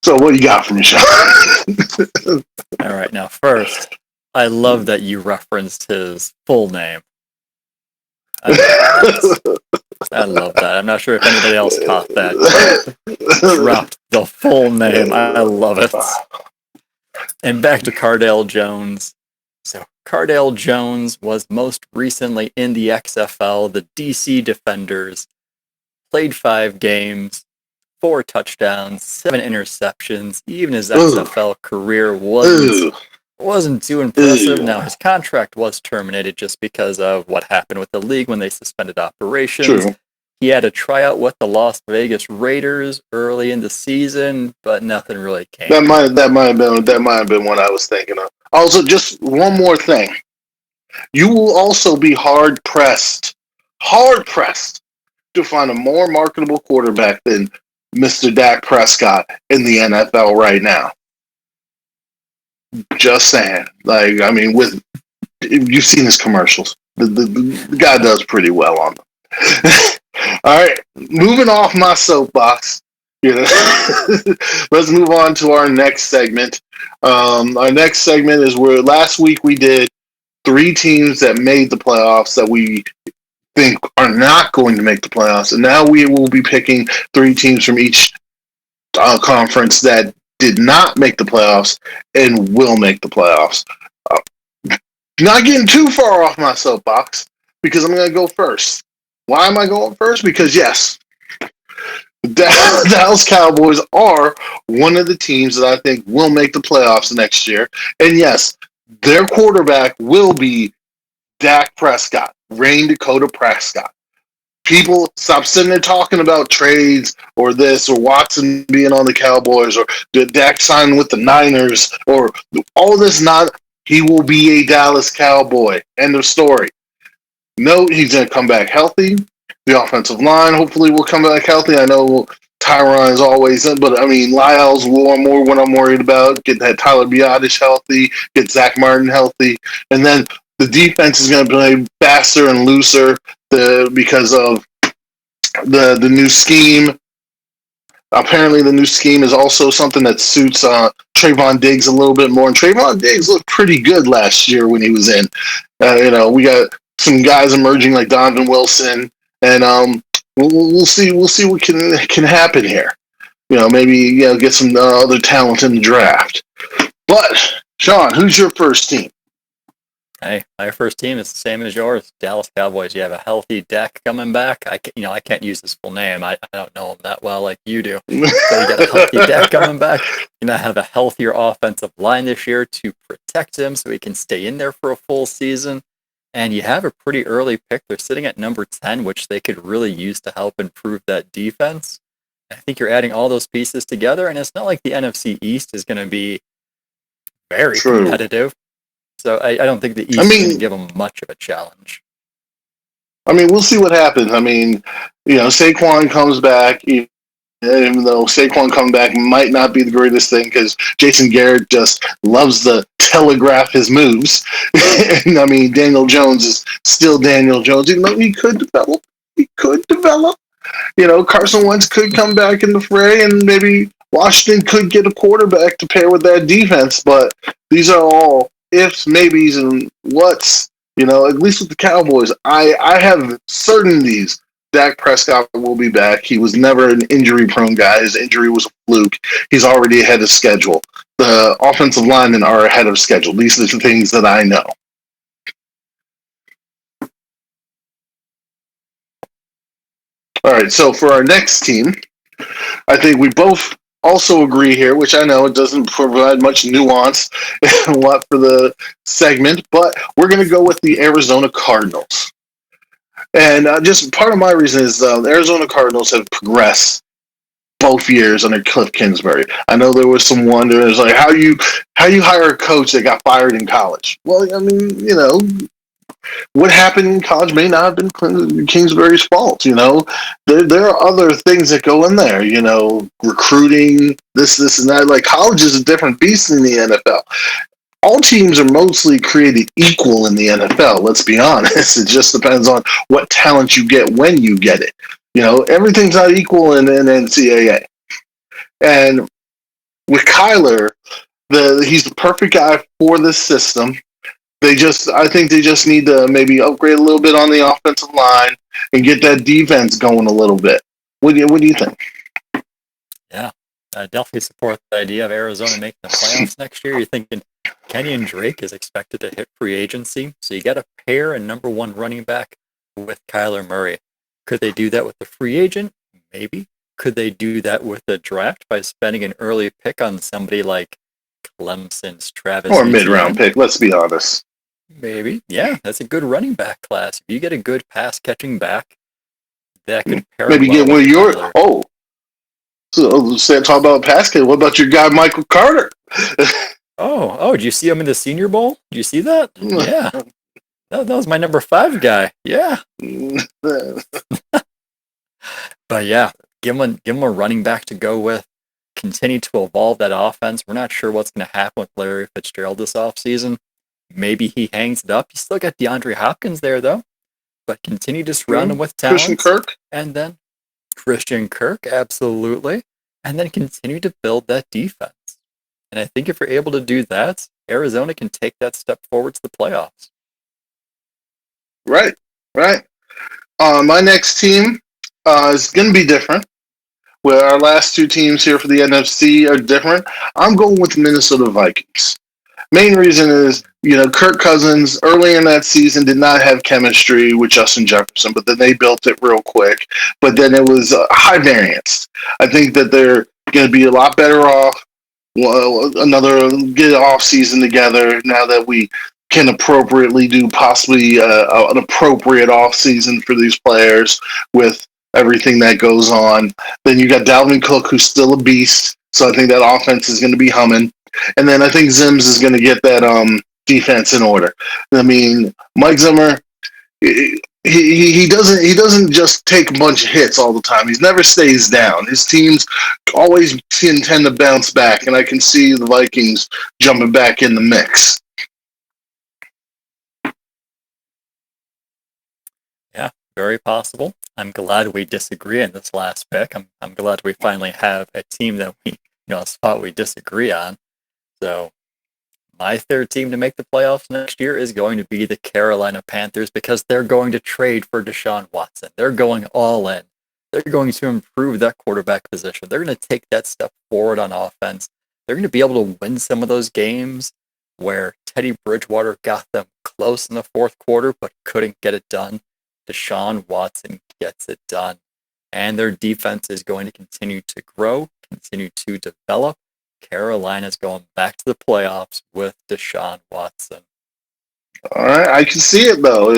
So what do you got for me, Sean? All right, now first, I love that you referenced his full name. I love that. I'm not sure if anybody else caught that. Dropped the full name. I love it. And back to Cardale Jones. So Cardale Jones was most recently in the XFL, the DC Defenders. Played 5 games, 4 touchdowns, 7 interceptions. Even his XFL career wasn't too impressive. Now, his contract was terminated just because of what happened with the league when they suspended operations. True. He had a tryout with the Las Vegas Raiders early in the season, but nothing really came. That might have been what I was thinking of. Also, just one more thing. You will also be hard pressed to find a more marketable quarterback than Mr. Dak Prescott in the NFL right now. Just saying. You've seen his commercials. The guy does pretty well on them. All right, moving off my soapbox. Let's move on to our next segment. Our next segment is where last week we did 3 teams that made the playoffs that we think are not going to make the playoffs, and now we will be picking 3 teams from each conference that did not make the playoffs and will make the playoffs. Not getting too far off my soapbox because I'm going to go first. Why am I going first? Because yes, the Dallas Cowboys are one of the teams that I think will make the playoffs next year. And yes, their quarterback will be Dak Prescott, Rain Dakota Prescott. People stop sitting there talking about trades or this or Watson being on the Cowboys or Dak signing with the Niners or all this. He will be a Dallas Cowboy. End of story. No, he's going to come back healthy. The offensive line hopefully will come back healthy. I know Tyron is always in, but Lyle's more what I'm worried about. Get that Tyler Biadasz healthy, get Zach Martin healthy, and then the defense is going to play faster and looser because of the new scheme. Apparently, the new scheme is also something that suits Trayvon Diggs a little bit more. And Trayvon Diggs looked pretty good last year when he was in. We got some guys emerging like Donovan Wilson, and we'll see what can happen here. Maybe get some other talent in the draft. But Sean, who's your first team? Hey, my first team is the same as yours, Dallas Cowboys. You have a healthy Dak coming back. I can't use his full name. I don't know him that well like you do. So you got a healthy Dak coming back. You're going to have a healthier offensive line this year to protect him so he can stay in there for a full season. And you have a pretty early pick. They're sitting at number 10, which they could really use to help improve that defense. I think you're adding all those pieces together, and it's not like the NFC East is going to be very competitive. So I don't think the East is going to give them much of a challenge. I mean, we'll see what happens. I mean, Saquon comes back. Even though Saquon coming back might not be the greatest thing because Jason Garrett just loves to telegraph his moves. And I mean, Daniel Jones is still Daniel Jones, even though he could develop. He could develop. Carson Wentz could come back in the fray, and maybe Washington could get a quarterback to pair with that defense. But these are all ifs, maybes, and whats. At least with the Cowboys, I have certainties Dak Prescott will be back. He was never an injury-prone guy. His injury was a fluke. He's already ahead of schedule. The offensive linemen are ahead of schedule. These are the things that I know. All right, so for our next team, I think we both also agree here, which I know it doesn't provide much nuance a lot for the segment, but we're going to go with the Arizona Cardinals. And just part of my reason is the Arizona Cardinals have progressed both years under Cliff Kingsbury. I know there was some wonder. It's like how you hire a coach that got fired in college. Well, I mean, what happened in college may not have been Kingsbury's fault. There are other things that go in there. Recruiting, this, and that. Like college is a different beast than the NFL. All teams are mostly created equal in the NFL. Let's be honest. It just depends on what talent you get when you get it. Everything's not equal in NCAA. And with Kyler, he's the perfect guy for this system. I think they just need to maybe upgrade a little bit on the offensive line and get that defense going a little bit. What do you think? Yeah, I definitely support the idea of Arizona making the playoffs next year. You're thinking Kenyon Drake is expected to hit free agency, so you got to pair a number one running back with Kyler Murray. Could they do that with the free agent? Maybe. Could they do that with the draft by spending an early pick on somebody like Clemson's Travis Or a mid-round pick, let's be honest. Maybe. Yeah, that's a good running back class. If you get a good pass-catching back, that could pair maybe well get one of your... Kyler. So talk about pass catching. What about your guy, Michael Carter? Did you see him in the Senior Bowl? Did you see that? Yeah. That was my number 5 guy. Yeah. But yeah, give him a running back to go with. Continue to evolve that offense. We're not sure what's going to happen with Larry Fitzgerald this offseason. Maybe he hangs it up. You still got DeAndre Hopkins there, though. But continue to surround him with talent. Christian Kirk? And then Christian Kirk, absolutely. And then continue to build that defense. And I think if you're able to do that, Arizona can take that step forward to the playoffs. Right. My next team is going to be different. Where our last 2 teams here for the NFC are different. I'm going with the Minnesota Vikings. Main reason is, Kirk Cousins early in that season did not have chemistry with Justin Jefferson, but then they built it real quick. But then it was high variance. I think that they're going to be a lot better off. Another good off season together now that we can appropriately do possibly an appropriate off season for these players with everything that goes on. Then you got Dalvin Cook, who's still a beast. So I think that offense is going to be humming. And then I think Zims is going to get that defense in order. I mean, Mike Zimmer, he doesn't just take a bunch of hits all the time. He never stays down. His teams always tend to bounce back, and I can see the Vikings jumping back in the mix. Yeah, very possible. I'm glad we disagree on this last pick. I'm glad we finally have a team that we a spot we disagree on. So my 3rd team to make the playoffs next year is going to be the Carolina Panthers because they're going to trade for Deshaun Watson. They're going all in. They're going to improve that quarterback position. They're going to take that step forward on offense. They're going to be able to win some of those games where Teddy Bridgewater got them close in the 4th quarter but couldn't get it done. Deshaun Watson gets it done. And their defense is going to continue to grow, continue to develop. Carolina's going back to the playoffs with Deshaun Watson. All right, I can see it, though.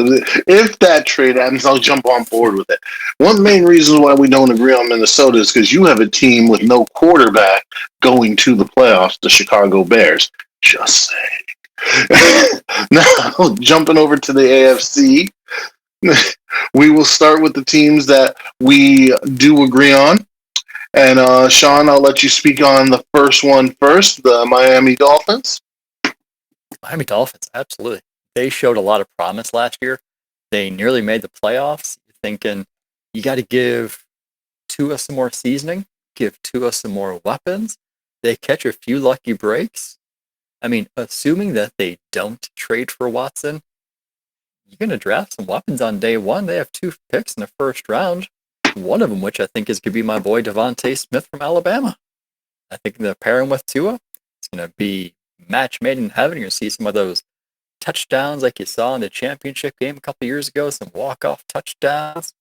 If that trade happens, I'll jump on board with it. One main reason why we don't agree on Minnesota is because you have a team with no quarterback going to the playoffs, the Chicago Bears. Just saying. Now, jumping over to the AFC, We will start with the teams that we do agree on. And Sean, I'll let you speak on the first one first, the Miami Dolphins. Miami Dolphins, absolutely. They showed a lot of promise last year. They nearly made the playoffs. You're thinking you got to give Tua some more seasoning, give Tua some more weapons. They catch a few lucky breaks. I mean, assuming that they don't trade for Watson, you're going to draft some weapons on day one. They have 2 picks in the first round. One of them, which I think is going to be my boy Devontae Smith from Alabama. I think the pairing with Tua, it's going to be match made in heaven. You're going to see some of those touchdowns like you saw in the championship game a couple years ago, some walk-off touchdowns.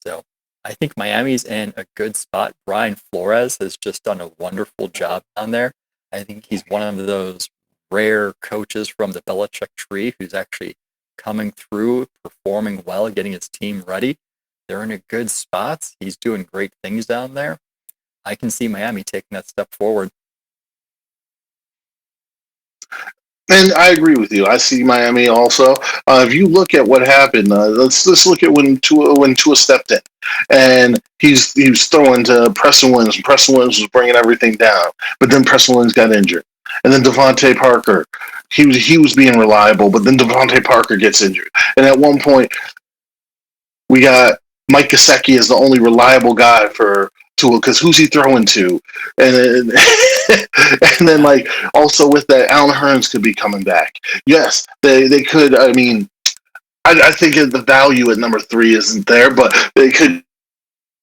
So I think Miami's in a good spot. Brian Flores has just done a wonderful job down there. I think he's one of those rare coaches from the Belichick tree who's actually coming through, performing well, getting his team ready. They're in a good spot. He's doing great things down there. I can see Miami taking that step forward. And I agree with you. I see Miami also. If you look at what happened, let's look at when Tua stepped in, and he was throwing to Preston Williams, and Preston Williams was bringing everything down. But then Preston Williams got injured, and then Devontae Parker, he was being reliable, but then Devontae Parker gets injured, and at one point we got Mike Gesicki as the only reliable guy for Tua, because who's he throwing to? And and then like also with that, Alan Hearns could be coming back. Yes, they could. I mean, I think the value at number 3 isn't there, but they could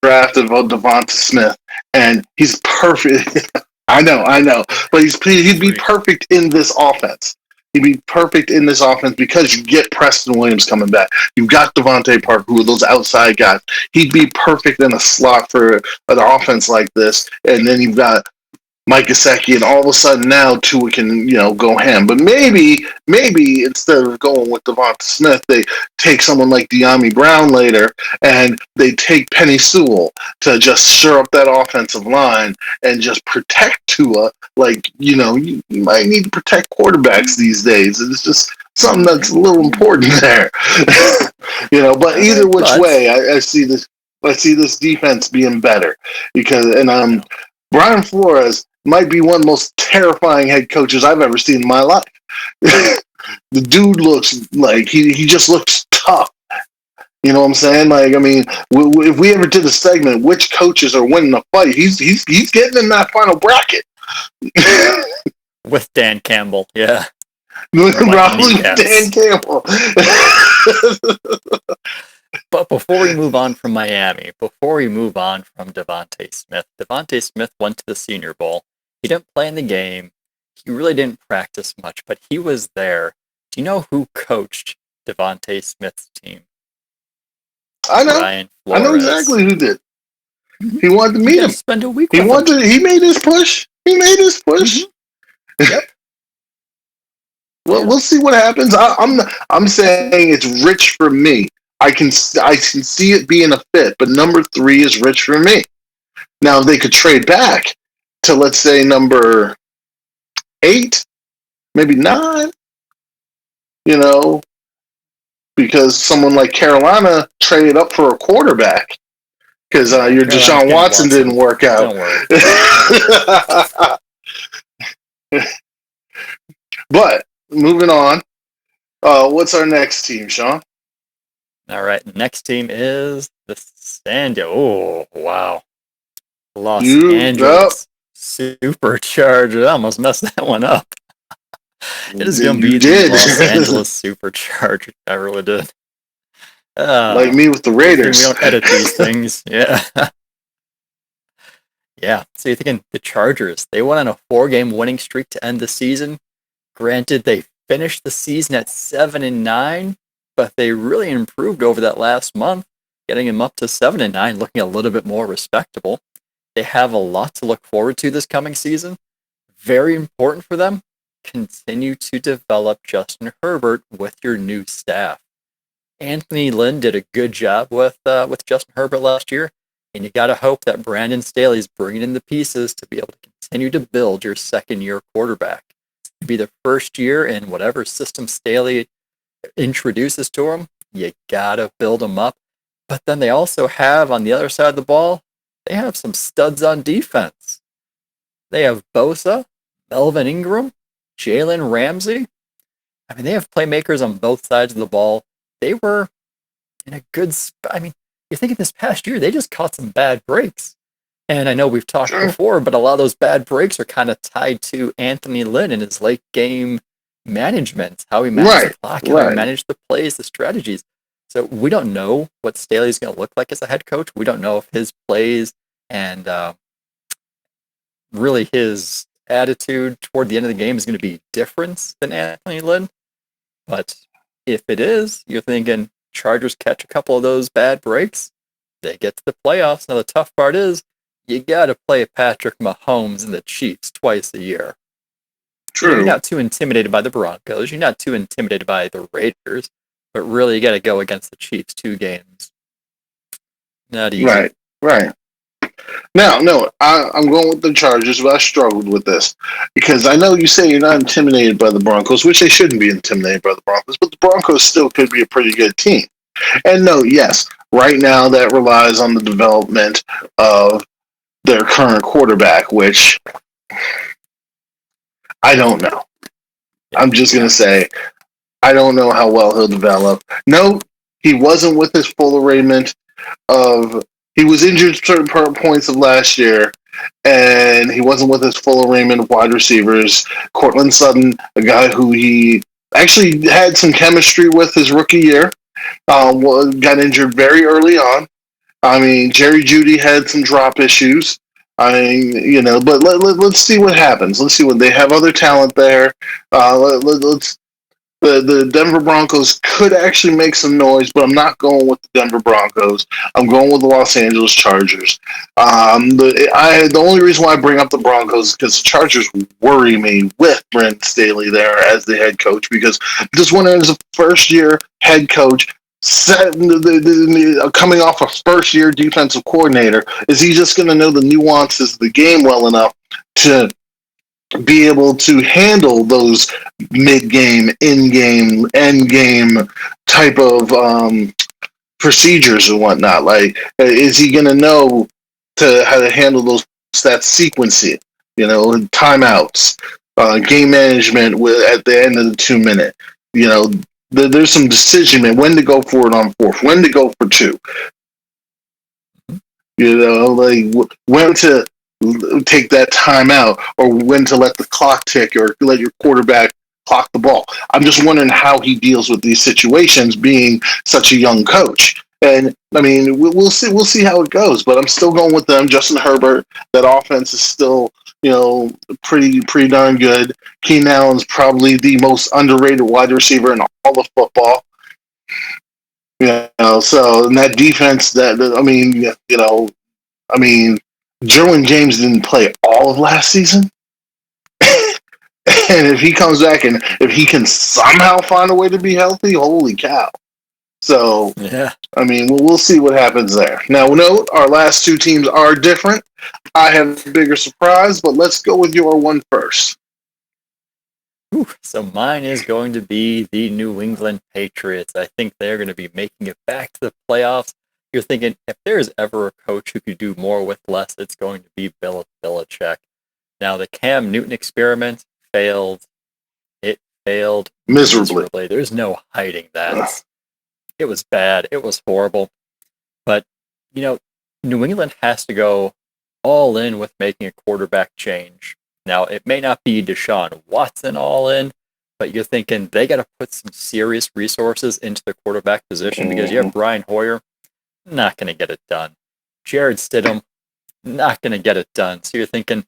draft Devonta Smith, and he's perfect. I know, but he'd be perfect in this offense. He'd be perfect in this offense because you get Preston Williams coming back. You've got Devontae Parker, who are those outside guys. He'd be perfect in a slot for an offense like this. And then you've got Mike Gesicki, and all of a sudden now Tua can, go ham. But maybe instead of going with Devonta Smith, they take someone like De'Ami Brown later, and they take Penny Sewell to just stir up that offensive line and just protect Tua. Like, you might need to protect quarterbacks these days. It's just something that's a little important there. But either which way, I see this. I see this defense being better because, Brian Flores might be one of the most terrifying head coaches I've ever seen in my life. The dude looks like he just looks tough. You know what I'm saying? Like, I mean, if we ever did a segment, which coaches are winning the fight, he's getting in that final bracket. With Dan Campbell, yeah. Probably Dan Campbell. But before we move on from Miami, before we move on from Devontae Smith went to the Senior Bowl. He didn't play in the game. He really didn't practice much, but he was there. Do you know who coached Devontae Smith's team? I know. Brian Flores. I know exactly who did. He wanted to meet him. Spend a week with him. He made his push. Mm-hmm. Yep. Well, we'll see what happens. I'm saying it's rich for me. I can see it being a fit, but number 3 is rich for me. Now, if they could trade back to, let's say, number 8, maybe 9, because someone like Carolina traded up for a quarterback because your Deshaun Watson didn't work out. But moving on, what's our next team, Sean? All right, next team is the Oh, wow. Los Angeles Superchargers. I almost messed that one up. It is going to be the Los Angeles Superchargers. I really did. Like me with the Raiders. We don't edit these things. Yeah. Yeah. So you're thinking the Chargers, they went on a 4-game winning streak to end the season. Granted, they finished the season at 7-9, but they really improved over that last month, getting them up to 7-9, looking a little bit more respectable. They have a lot to look forward to this coming season. Very important for them. Continue to develop Justin Herbert with your new staff. Anthony Lynn did a good job with Justin Herbert last year, and you got to hope that Brandon Staley's bringing in the pieces to be able to continue to build your second-year quarterback. It'll be the first year in whatever system Staley introduces to him. You got to build him up. But then they also have, on the other side of the ball, they have some studs on defense. They have Bosa, Melvin Ingram, Jalen Ramsey. I mean, they have playmakers on both sides of the ball. They were in a good spot. I mean, you're thinking this past year, they just caught some bad breaks. And I know we've talked Sure. before, but a lot of those bad breaks are kind of tied to Anthony Lynn and his late game management, how he managed the clock, how he managed the plays, the strategies. So we don't know what Staley's going to look like as a head coach. We don't know if his plays and really his attitude toward the end of the game is going to be different than Anthony Lynn. But if it is, you're thinking Chargers catch a couple of those bad breaks, they get to the playoffs. Now the tough part is you got to play Patrick Mahomes and the Chiefs twice a year. True. You're not too intimidated by the Broncos. You're not too intimidated by the Raiders. But really, you got to go against the Chiefs 2 games. Not easy. Right. Now, no, I'm going with the Chargers, but I struggled with this because I know you say you're not intimidated by the Broncos, which they shouldn't be intimidated by the Broncos, but the Broncos still could be a pretty good team. And no, yes, right now that relies on the development of their current quarterback, which I don't know. I'm just going to say I don't know how well he'll develop. No, he wasn't with his full arraignment of. He was injured certain points of last year, and he wasn't with his full arraignment of wide receivers. Cortland Sutton, a guy who he actually had some chemistry with his rookie year, got injured very early on. I mean, Jerry Jeudy had some drop issues. I mean, but let's see what happens. Let's see what they have other talent there. Let's. The Denver Broncos could actually make some noise, but I'm not going with the Denver Broncos. I'm going with the Los Angeles Chargers. The only reason why I bring up the Broncos is because the Chargers worry me with Brent Staley there as the head coach, because this one is a first-year head coach coming off a first-year defensive coordinator. Is he just going to know the nuances of the game well enough to be able to handle those mid-game, in-game, end-game type of procedures and whatnot? Like, is he going to know how to handle that sequencing, timeouts, game management at the end of the 2 minute? There's some decision when to go for it on fourth, when to go for 2. Like when to take that timeout, or when to let the clock tick, or let your quarterback clock the ball. I'm just wondering how he deals with these situations, being such a young coach. And I mean, we'll see. We'll see how it goes. But I'm still going with them. Justin Herbert. That offense is still, pretty darn good. Keenan Allen's probably the most underrated wide receiver in all of football. So in that defense, Derwin James didn't play all of last season. And if he comes back and if he can somehow find a way to be healthy, holy cow. So, yeah. I mean, we'll see what happens there. Now, note, our last 2 teams are different. I have a bigger surprise, but let's go with your one first. So mine is going to be the New England Patriots. I think they're going to be making it back to the playoffs. You're thinking, if there's ever a coach who could do more with less, it's going to be Bill Belichick. Now, the Cam Newton experiment failed. It failed miserably. There's no hiding that. It was bad. It was horrible. But, New England has to go all in with making a quarterback change. Now, it may not be Deshaun Watson all in, but you're thinking they got to put some serious resources into the quarterback position, because you have Brian Hoyer, not going to get it done. Jared Stidham, not going to get it done. So you're thinking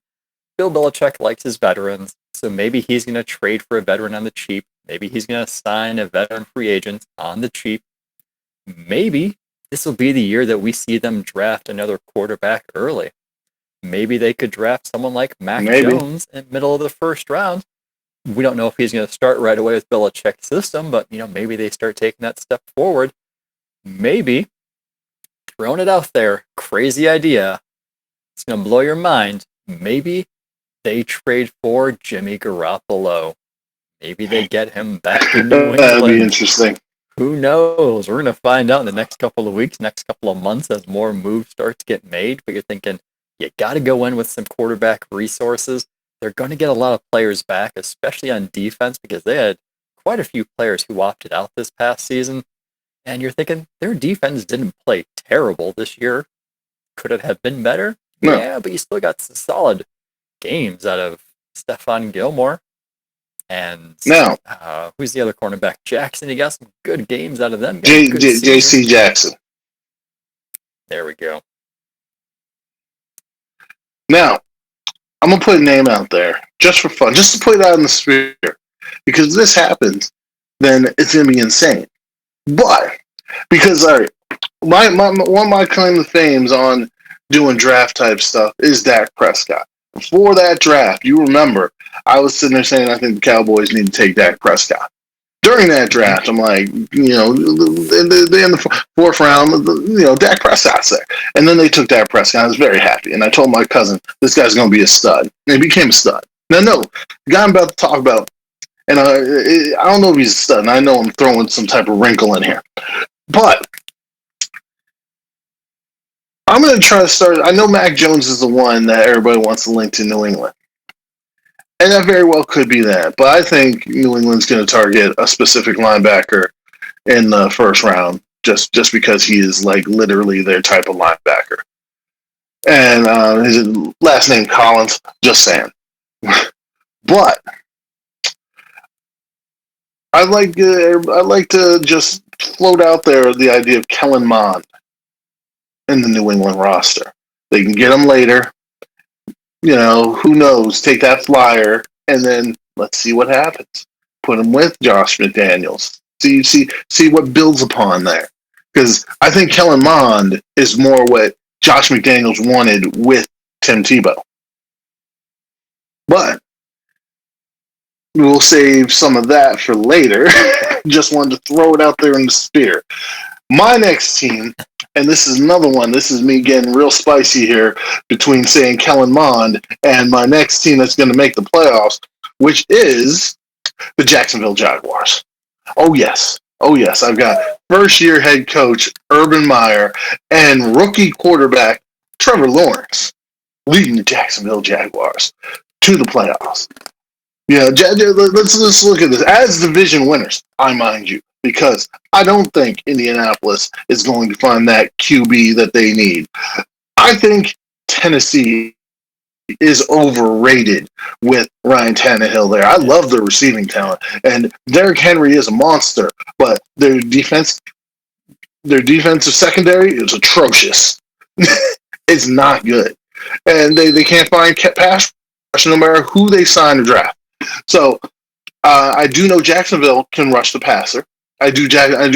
Bill Belichick likes his veterans, so maybe he's going to trade for a veteran on the cheap. Maybe he's going to sign a veteran free agent on the cheap. Maybe this will be the year that we see them draft another quarterback early. Maybe they could draft someone like Mac Jones in the middle of the first round. We don't know if he's going to start right away with Belichick's system, but maybe they start taking that step forward. Maybe, throwing it out there, crazy idea, it's going to blow your mind. Maybe they trade for Jimmy Garoppolo. Maybe they get him back to New England. That'd be interesting. Who knows? We're going to find out in the next couple of weeks, next couple of months as more moves start to get made. But you're thinking, you got to go in with some quarterback resources. They're going to get a lot of players back, especially on defense, because they had quite a few players who opted out this past season. And you're thinking, their defense didn't play terrible this year. Could it have been better? No. Yeah, but you still got some solid games out of Stephon Gilmore. And Now, who's the other cornerback? Jackson. You got some good games out of them. J.C. Jackson. There we go. Now, I'm going to put a name out there just for fun, just to put it out in the sphere. Because if this happens, then it's going to be insane. But, because, all right, one of my claim to fames on doing draft type stuff is Dak Prescott. Before that draft, you remember, I was sitting there saying I think the Cowboys need to take Dak Prescott. During that draft, I'm like, in the fourth round, Dak Prescott's there. And then they took Dak Prescott. I was very happy. And I told my cousin, this guy's going to be a stud. And he became a stud. Now, no, the guy I'm about to talk about, and I don't know if he's a stud, and I know I'm throwing some type of wrinkle in here. But I'm going to try to start. I know Mac Jones is the one that everybody wants to link to New England. And that very well could be that. But I think New England's going to target a specific linebacker in the first round just because he is like literally their type of linebacker. And his last name Collins, just saying. But I like to just float out there the idea of Kellen Mond in the New England roster. They can get him later. Who knows? Take that flyer and then let's see what happens. Put him with Josh McDaniels. See what builds upon there. Because I think Kellen Mond is more what Josh McDaniels wanted with Tim Tebow. But we'll save some of that for later. Just wanted to throw it out there in the sphere. My next team, and this is another one, this is me getting real spicy here between saying Kellen Mond and my next team that's going to make the playoffs, which is the Jacksonville Jaguars. Oh, yes. I've got first-year head coach Urban Meyer and rookie quarterback Trevor Lawrence leading the Jacksonville Jaguars to the playoffs. Let's look at this. As division winners, I mind you, because I don't think Indianapolis is going to find that QB that they need. I think Tennessee is overrated with Ryan Tannehill there. I love their receiving talent, and Derrick Henry is a monster, but their defensive secondary is atrocious. It's not good, and they can't find pass rush no matter who they sign to draft. So I do know Jacksonville can rush the passer. I do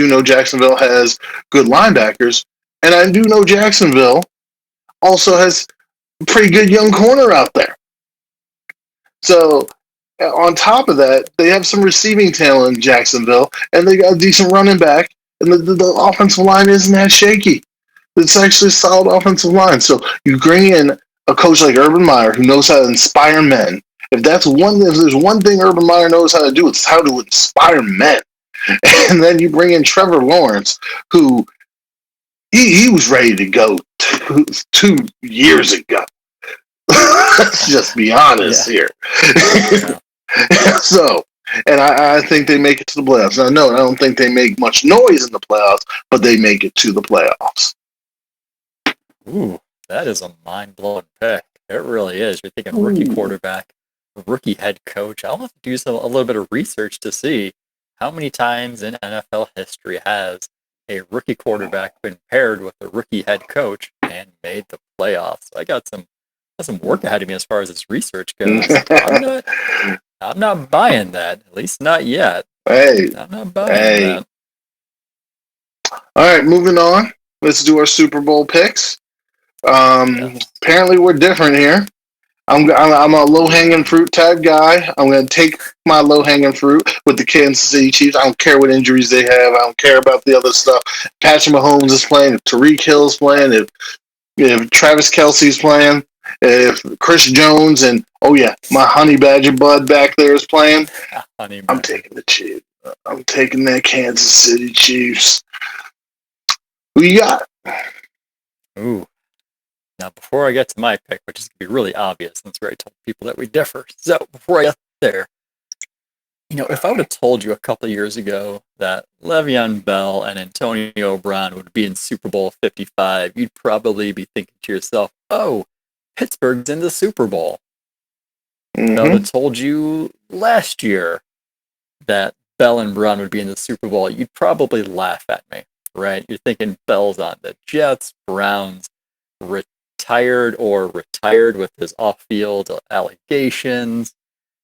know Jacksonville has good linebackers, and I do know Jacksonville also has a pretty good young corner out there. So on top of that, they have some receiving talent in Jacksonville, and they got a decent running back, and the offensive line isn't that shaky. It's actually a solid offensive line. So you bring in a coach like Urban Meyer who knows how to inspire men. If there's one thing Urban Meyer knows how to do, it's how to inspire men. And then you bring in Trevor Lawrence, who he was ready to go 2 years ago. Let's just be honest here. So, and I think they make it to the playoffs. Now, no, I don't think they make much noise in the playoffs, but they make it to the playoffs. Ooh, that is a mind-blowing pick. It really is. You're thinking rookie quarterback, rookie head coach. I'll have to do a little bit of research to see how many times in NFL history has a rookie quarterback been paired with a rookie head coach and made the playoffs. So I got some work ahead of me as far as this research goes. I'm not buying that, at least not yet. Hey, I'm not buying that. All right, moving on. Let's do our Super Bowl picks. Apparently, we're different here. I'm a low-hanging fruit type guy. I'm going to take my low-hanging fruit with the Kansas City Chiefs. I don't care what injuries they have. I don't care about the other stuff. Patrick Mahomes is playing. If Tariq Hill's playing. If Travis Kelce's playing. If Chris Jones and, my honey badger bud back there is playing. I'm taking the Chiefs. I'm taking that Kansas City Chiefs. Who you got? Ooh. Now, before I get to my pick, which is going to be really obvious since we already told people that we differ. So, before I get there, if I would have told you a couple of years ago that Le'Veon Bell and Antonio Brown would be in Super Bowl 55, you'd probably be thinking to yourself, oh, Pittsburgh's in the Super Bowl. If I would have told you last year that Bell and Brown would be in the Super Bowl, you'd probably laugh at me, right? You're thinking Bell's on the Jets, Browns retired with his off-field allegations.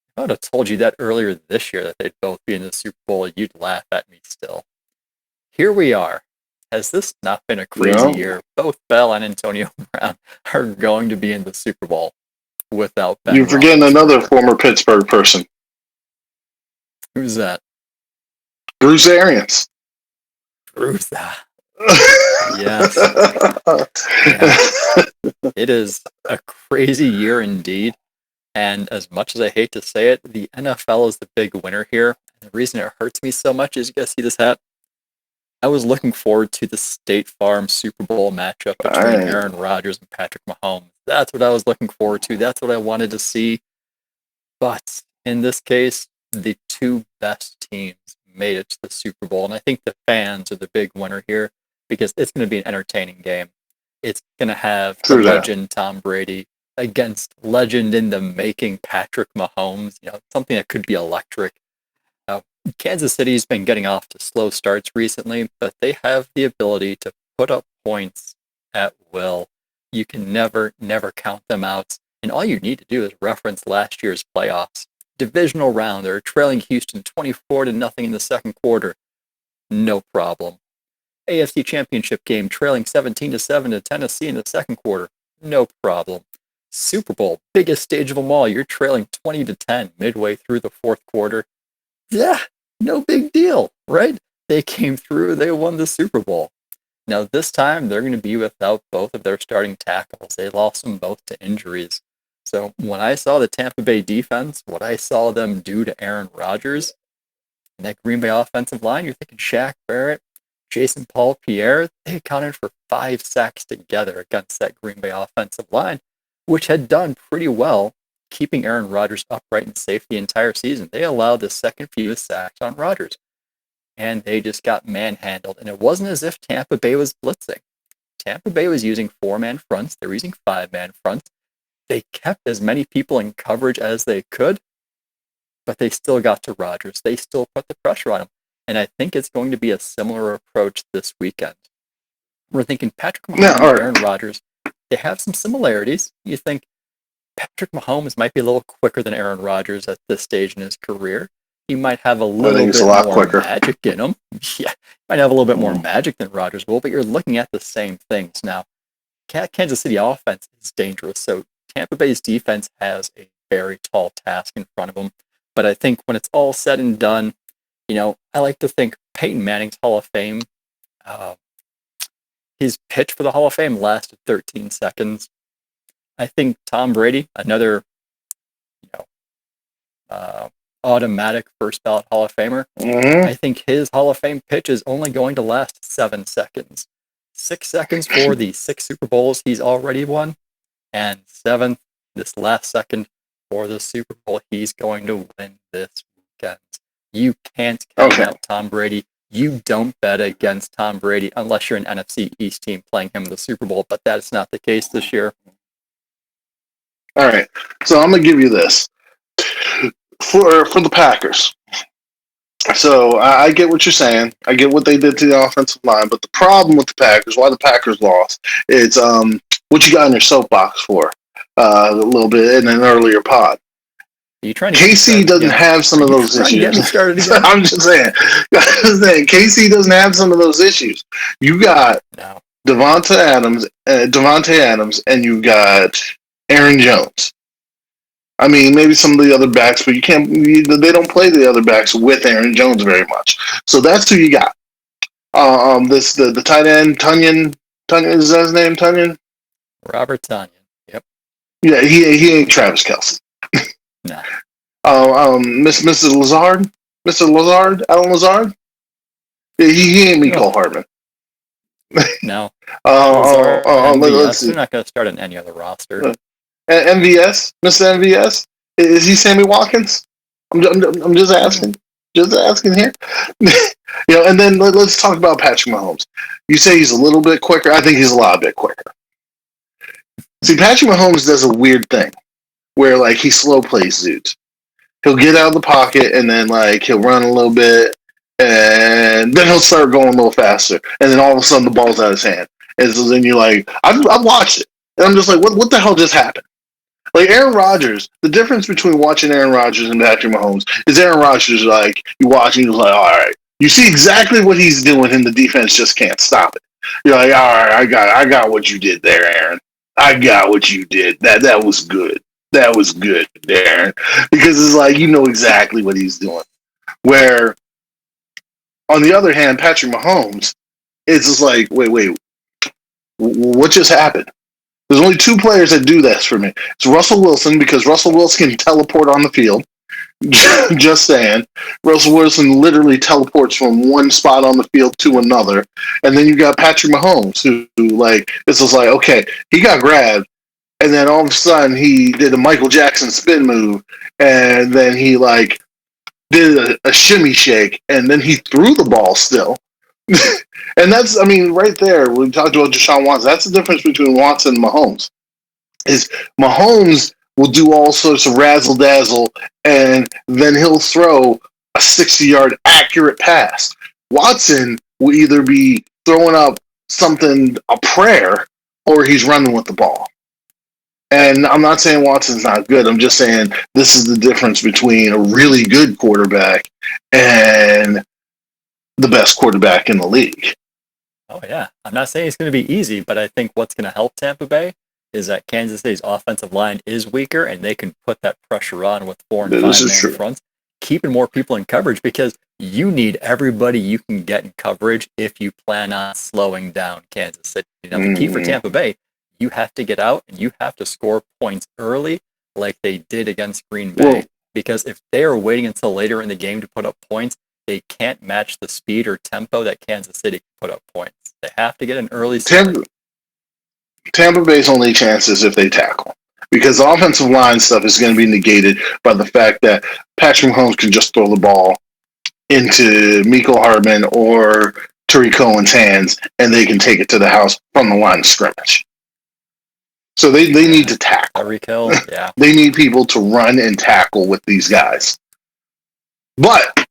If I would have told you that earlier this year that they'd both be in the Super Bowl, you'd laugh at me still. Here we are. Has this not been a crazy year? Both Bell and Antonio Brown are going to be in the Super Bowl without Ben. You're forgetting another former Pittsburgh person. Who's that? Bruce Arians. Bruce. Yes. It is a crazy year indeed. And as much as I hate to say it, the NFL is the big winner here. And the reason it hurts me so much is, you guys see this hat? I was looking forward to the State Farm Super Bowl matchup between Aaron Rodgers and Patrick Mahomes. That's what I was looking forward to. That's what I wanted to see. But in this case, the two best teams made it to the Super Bowl. And I think the fans are the big winner here because it's going to be an entertaining game. It's going to have the legend Tom Brady against legend in the making Patrick Mahomes, something that could be electric. Kansas City's been getting off to slow starts recently, but they have the ability to put up points at will. You can never count them out. And all you need to do is reference last year's playoffs. Divisional round, they're trailing Houston 24-0 in the second quarter. No problem. AFC Championship game, trailing 17-7 to Tennessee in the second quarter. No problem. Super Bowl, biggest stage of them all. You're trailing 20-10 midway through the fourth quarter. Yeah, no big deal, right? They came through, they won the Super Bowl. Now, this time, they're going to be without both of their starting tackles. They lost them both to injuries. So when I saw the Tampa Bay defense, what I saw them do to Aaron Rodgers, and that Green Bay offensive line, you're thinking Shaq Barrett, Jason Paul-Pierre, they accounted for 5 sacks together against that Green Bay offensive line, which had done pretty well keeping Aaron Rodgers upright and safe the entire season. They allowed the second fewest sacks on Rodgers. And they just got manhandled. And it wasn't as if Tampa Bay was blitzing. Tampa Bay was using 4-man fronts. They were using 5-man fronts. They kept as many people in coverage as they could, but they still got to Rodgers. They still put the pressure on him. And I think it's going to be a similar approach this weekend. We're thinking Patrick Mahomes and Aaron Rodgers, they have some similarities. You think Patrick Mahomes might be a little quicker than Aaron Rodgers at this stage in his career. He might have a little bit more magic in him. Yeah, might have a little bit more magic than Rodgers will, but you're looking at the same things. Now, Kansas City offense is dangerous, so Tampa Bay's defense has a very tall task in front of them. But I think when it's all said and done, I like to think Peyton Manning's Hall of Fame, his pitch for the Hall of Fame lasted 13 seconds. I think Tom Brady, another, automatic first ballot Hall of Famer. I think his Hall of Fame pitch is only going to last 7 seconds. 6 seconds for the 6 Super Bowls he's already won, and 7th, this last second for the Super Bowl he's going to win this weekend. You can't count out Tom Brady. You don't bet against Tom Brady unless you're an NFC East team playing him in the Super Bowl, but that is not the case this year. All right, so I'm going to give you this. For the Packers. So I get what you're saying. I get what they did to the offensive line, but the problem with the Packers, why the Packers lost, is what you got in your soapbox for a little bit in an earlier pod. KC doesn't have some of those issues. I'm just saying. KC doesn't have some of those issues. You got Devontae Adams, and you got Aaron Jones. I mean, maybe some of the other backs, but they don't play the other backs with Aaron Jones very much. So that's who you got. The tight end, Tunyon, is that his name, Tunyon? Robert Tunyon, yep. Yeah, he ain't Travis Kelce. No. Mrs. Lazard? Mr. Lazard, Alan Lazard. Yeah, he ain't Miko Hardman. No. Lazard, Let's MVS, see. they're not going to start on any other roster. MVS, Mr. MVS, is he Sammy Watkins? I'm just asking. Just asking here. And then let's talk about Patrick Mahomes. You say he's a little bit quicker. I think he's a lot bit quicker. See, Patrick Mahomes does a weird thing where like he slow plays dudes. He'll get out of the pocket and then like he'll run a little bit and then he'll start going a little faster and then all of a sudden the ball's out of his hand. And so then you're like, I've watched it and I'm just like, what the hell just happened? Like Aaron Rodgers, the difference between watching Aaron Rodgers and Patrick Mahomes is Aaron Rodgers like you watch and you're like, all right, you see exactly what he's doing and the defense just can't stop it. You're like, all right, I got what you did there, Aaron. I got what you did. That was good. That was good, Aaron. Because it's like you know exactly what he's doing. Where on the other hand, Patrick Mahomes, it's just like, wait, what just happened? There's only two players that do this for me. It's Russell Wilson because Russell Wilson can teleport on the field. Just saying. Russell Wilson literally teleports from one spot on the field to another. And then you got Patrick Mahomes who like, it's just like, okay, he got grabbed. And then all of a sudden he did a Michael Jackson spin move. And then he like did a shimmy shake. And then he threw the ball still. And that's, I mean, right there, we talked about Deshaun Watson. That's the difference between Watson and Mahomes. Is Mahomes will do all sorts of razzle dazzle, and then he'll throw a 60-yard accurate pass. Watson will either be throwing up something, a prayer, or he's running with the ball. And I'm not saying Watson's not good. I'm just saying this is the difference between a really good quarterback and the best quarterback in the league. Oh, yeah. I'm not saying it's going to be easy, but I think what's going to help Tampa Bay is that Kansas City's offensive line is weaker, and they can put that pressure on with 4 and 5 man fronts, keeping more people in coverage because you need everybody you can get in coverage if you plan on slowing down Kansas City. Now, the key for Tampa Bay, you have to get out and you have to score points early like they did against Green Bay. Because if they are waiting until later in the game to put up points, they can't match the speed or tempo that Kansas City can put up points. They have to get an early start. Tampa Bay's only chance is if they tackle. Because the offensive line stuff is going to be negated by the fact that Patrick Mahomes can just throw the ball into Miko Hardman or Tariq Cohen's hands, and they can take it to the house from the line of scrimmage. So they need to tackle. Tariq Hill, yeah. They need people to run and tackle with these guys. But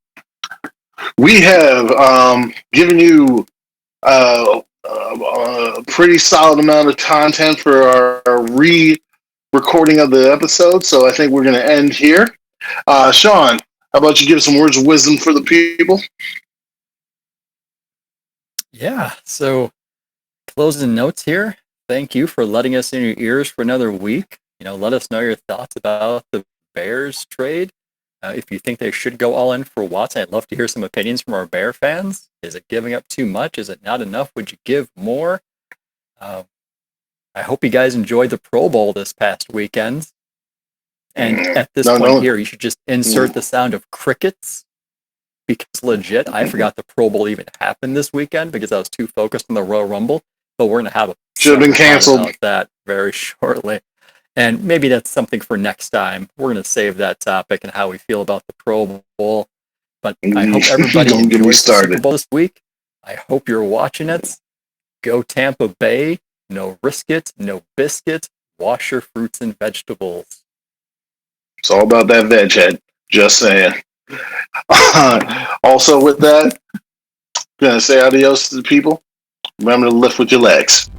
we have given you a pretty solid amount of content for our re-recording of the episode, so I think we're going to end here. Sean, how about you give some words of wisdom for the people? Yeah, so closing notes here. Thank you for letting us in your ears for another week. Let us know your thoughts about the Bears trade. If you think they should go all in for Watson, I'd love to hear some opinions from our Bear fans. Is it giving up too much? Is it not enough? Would you give more? I hope you guys enjoyed the Pro Bowl this past weekend. And at this point here, you should just insert the sound of crickets. Because legit, I forgot the Pro Bowl even happened this weekend because I was too focused on the Royal Rumble. But we're going to have a should have been canceled about that very shortly. And maybe that's something for next time. We're going to save that topic and how we feel about the Pro Bowl. But I hope everybody enjoys the Super Bowl this week. I hope you're watching it. Go Tampa Bay. No risk it, no biscuit. Wash your fruits and vegetables. It's all about that veg head. Just saying. Also with that, I'm going to say adios to the people. Remember to lift with your legs.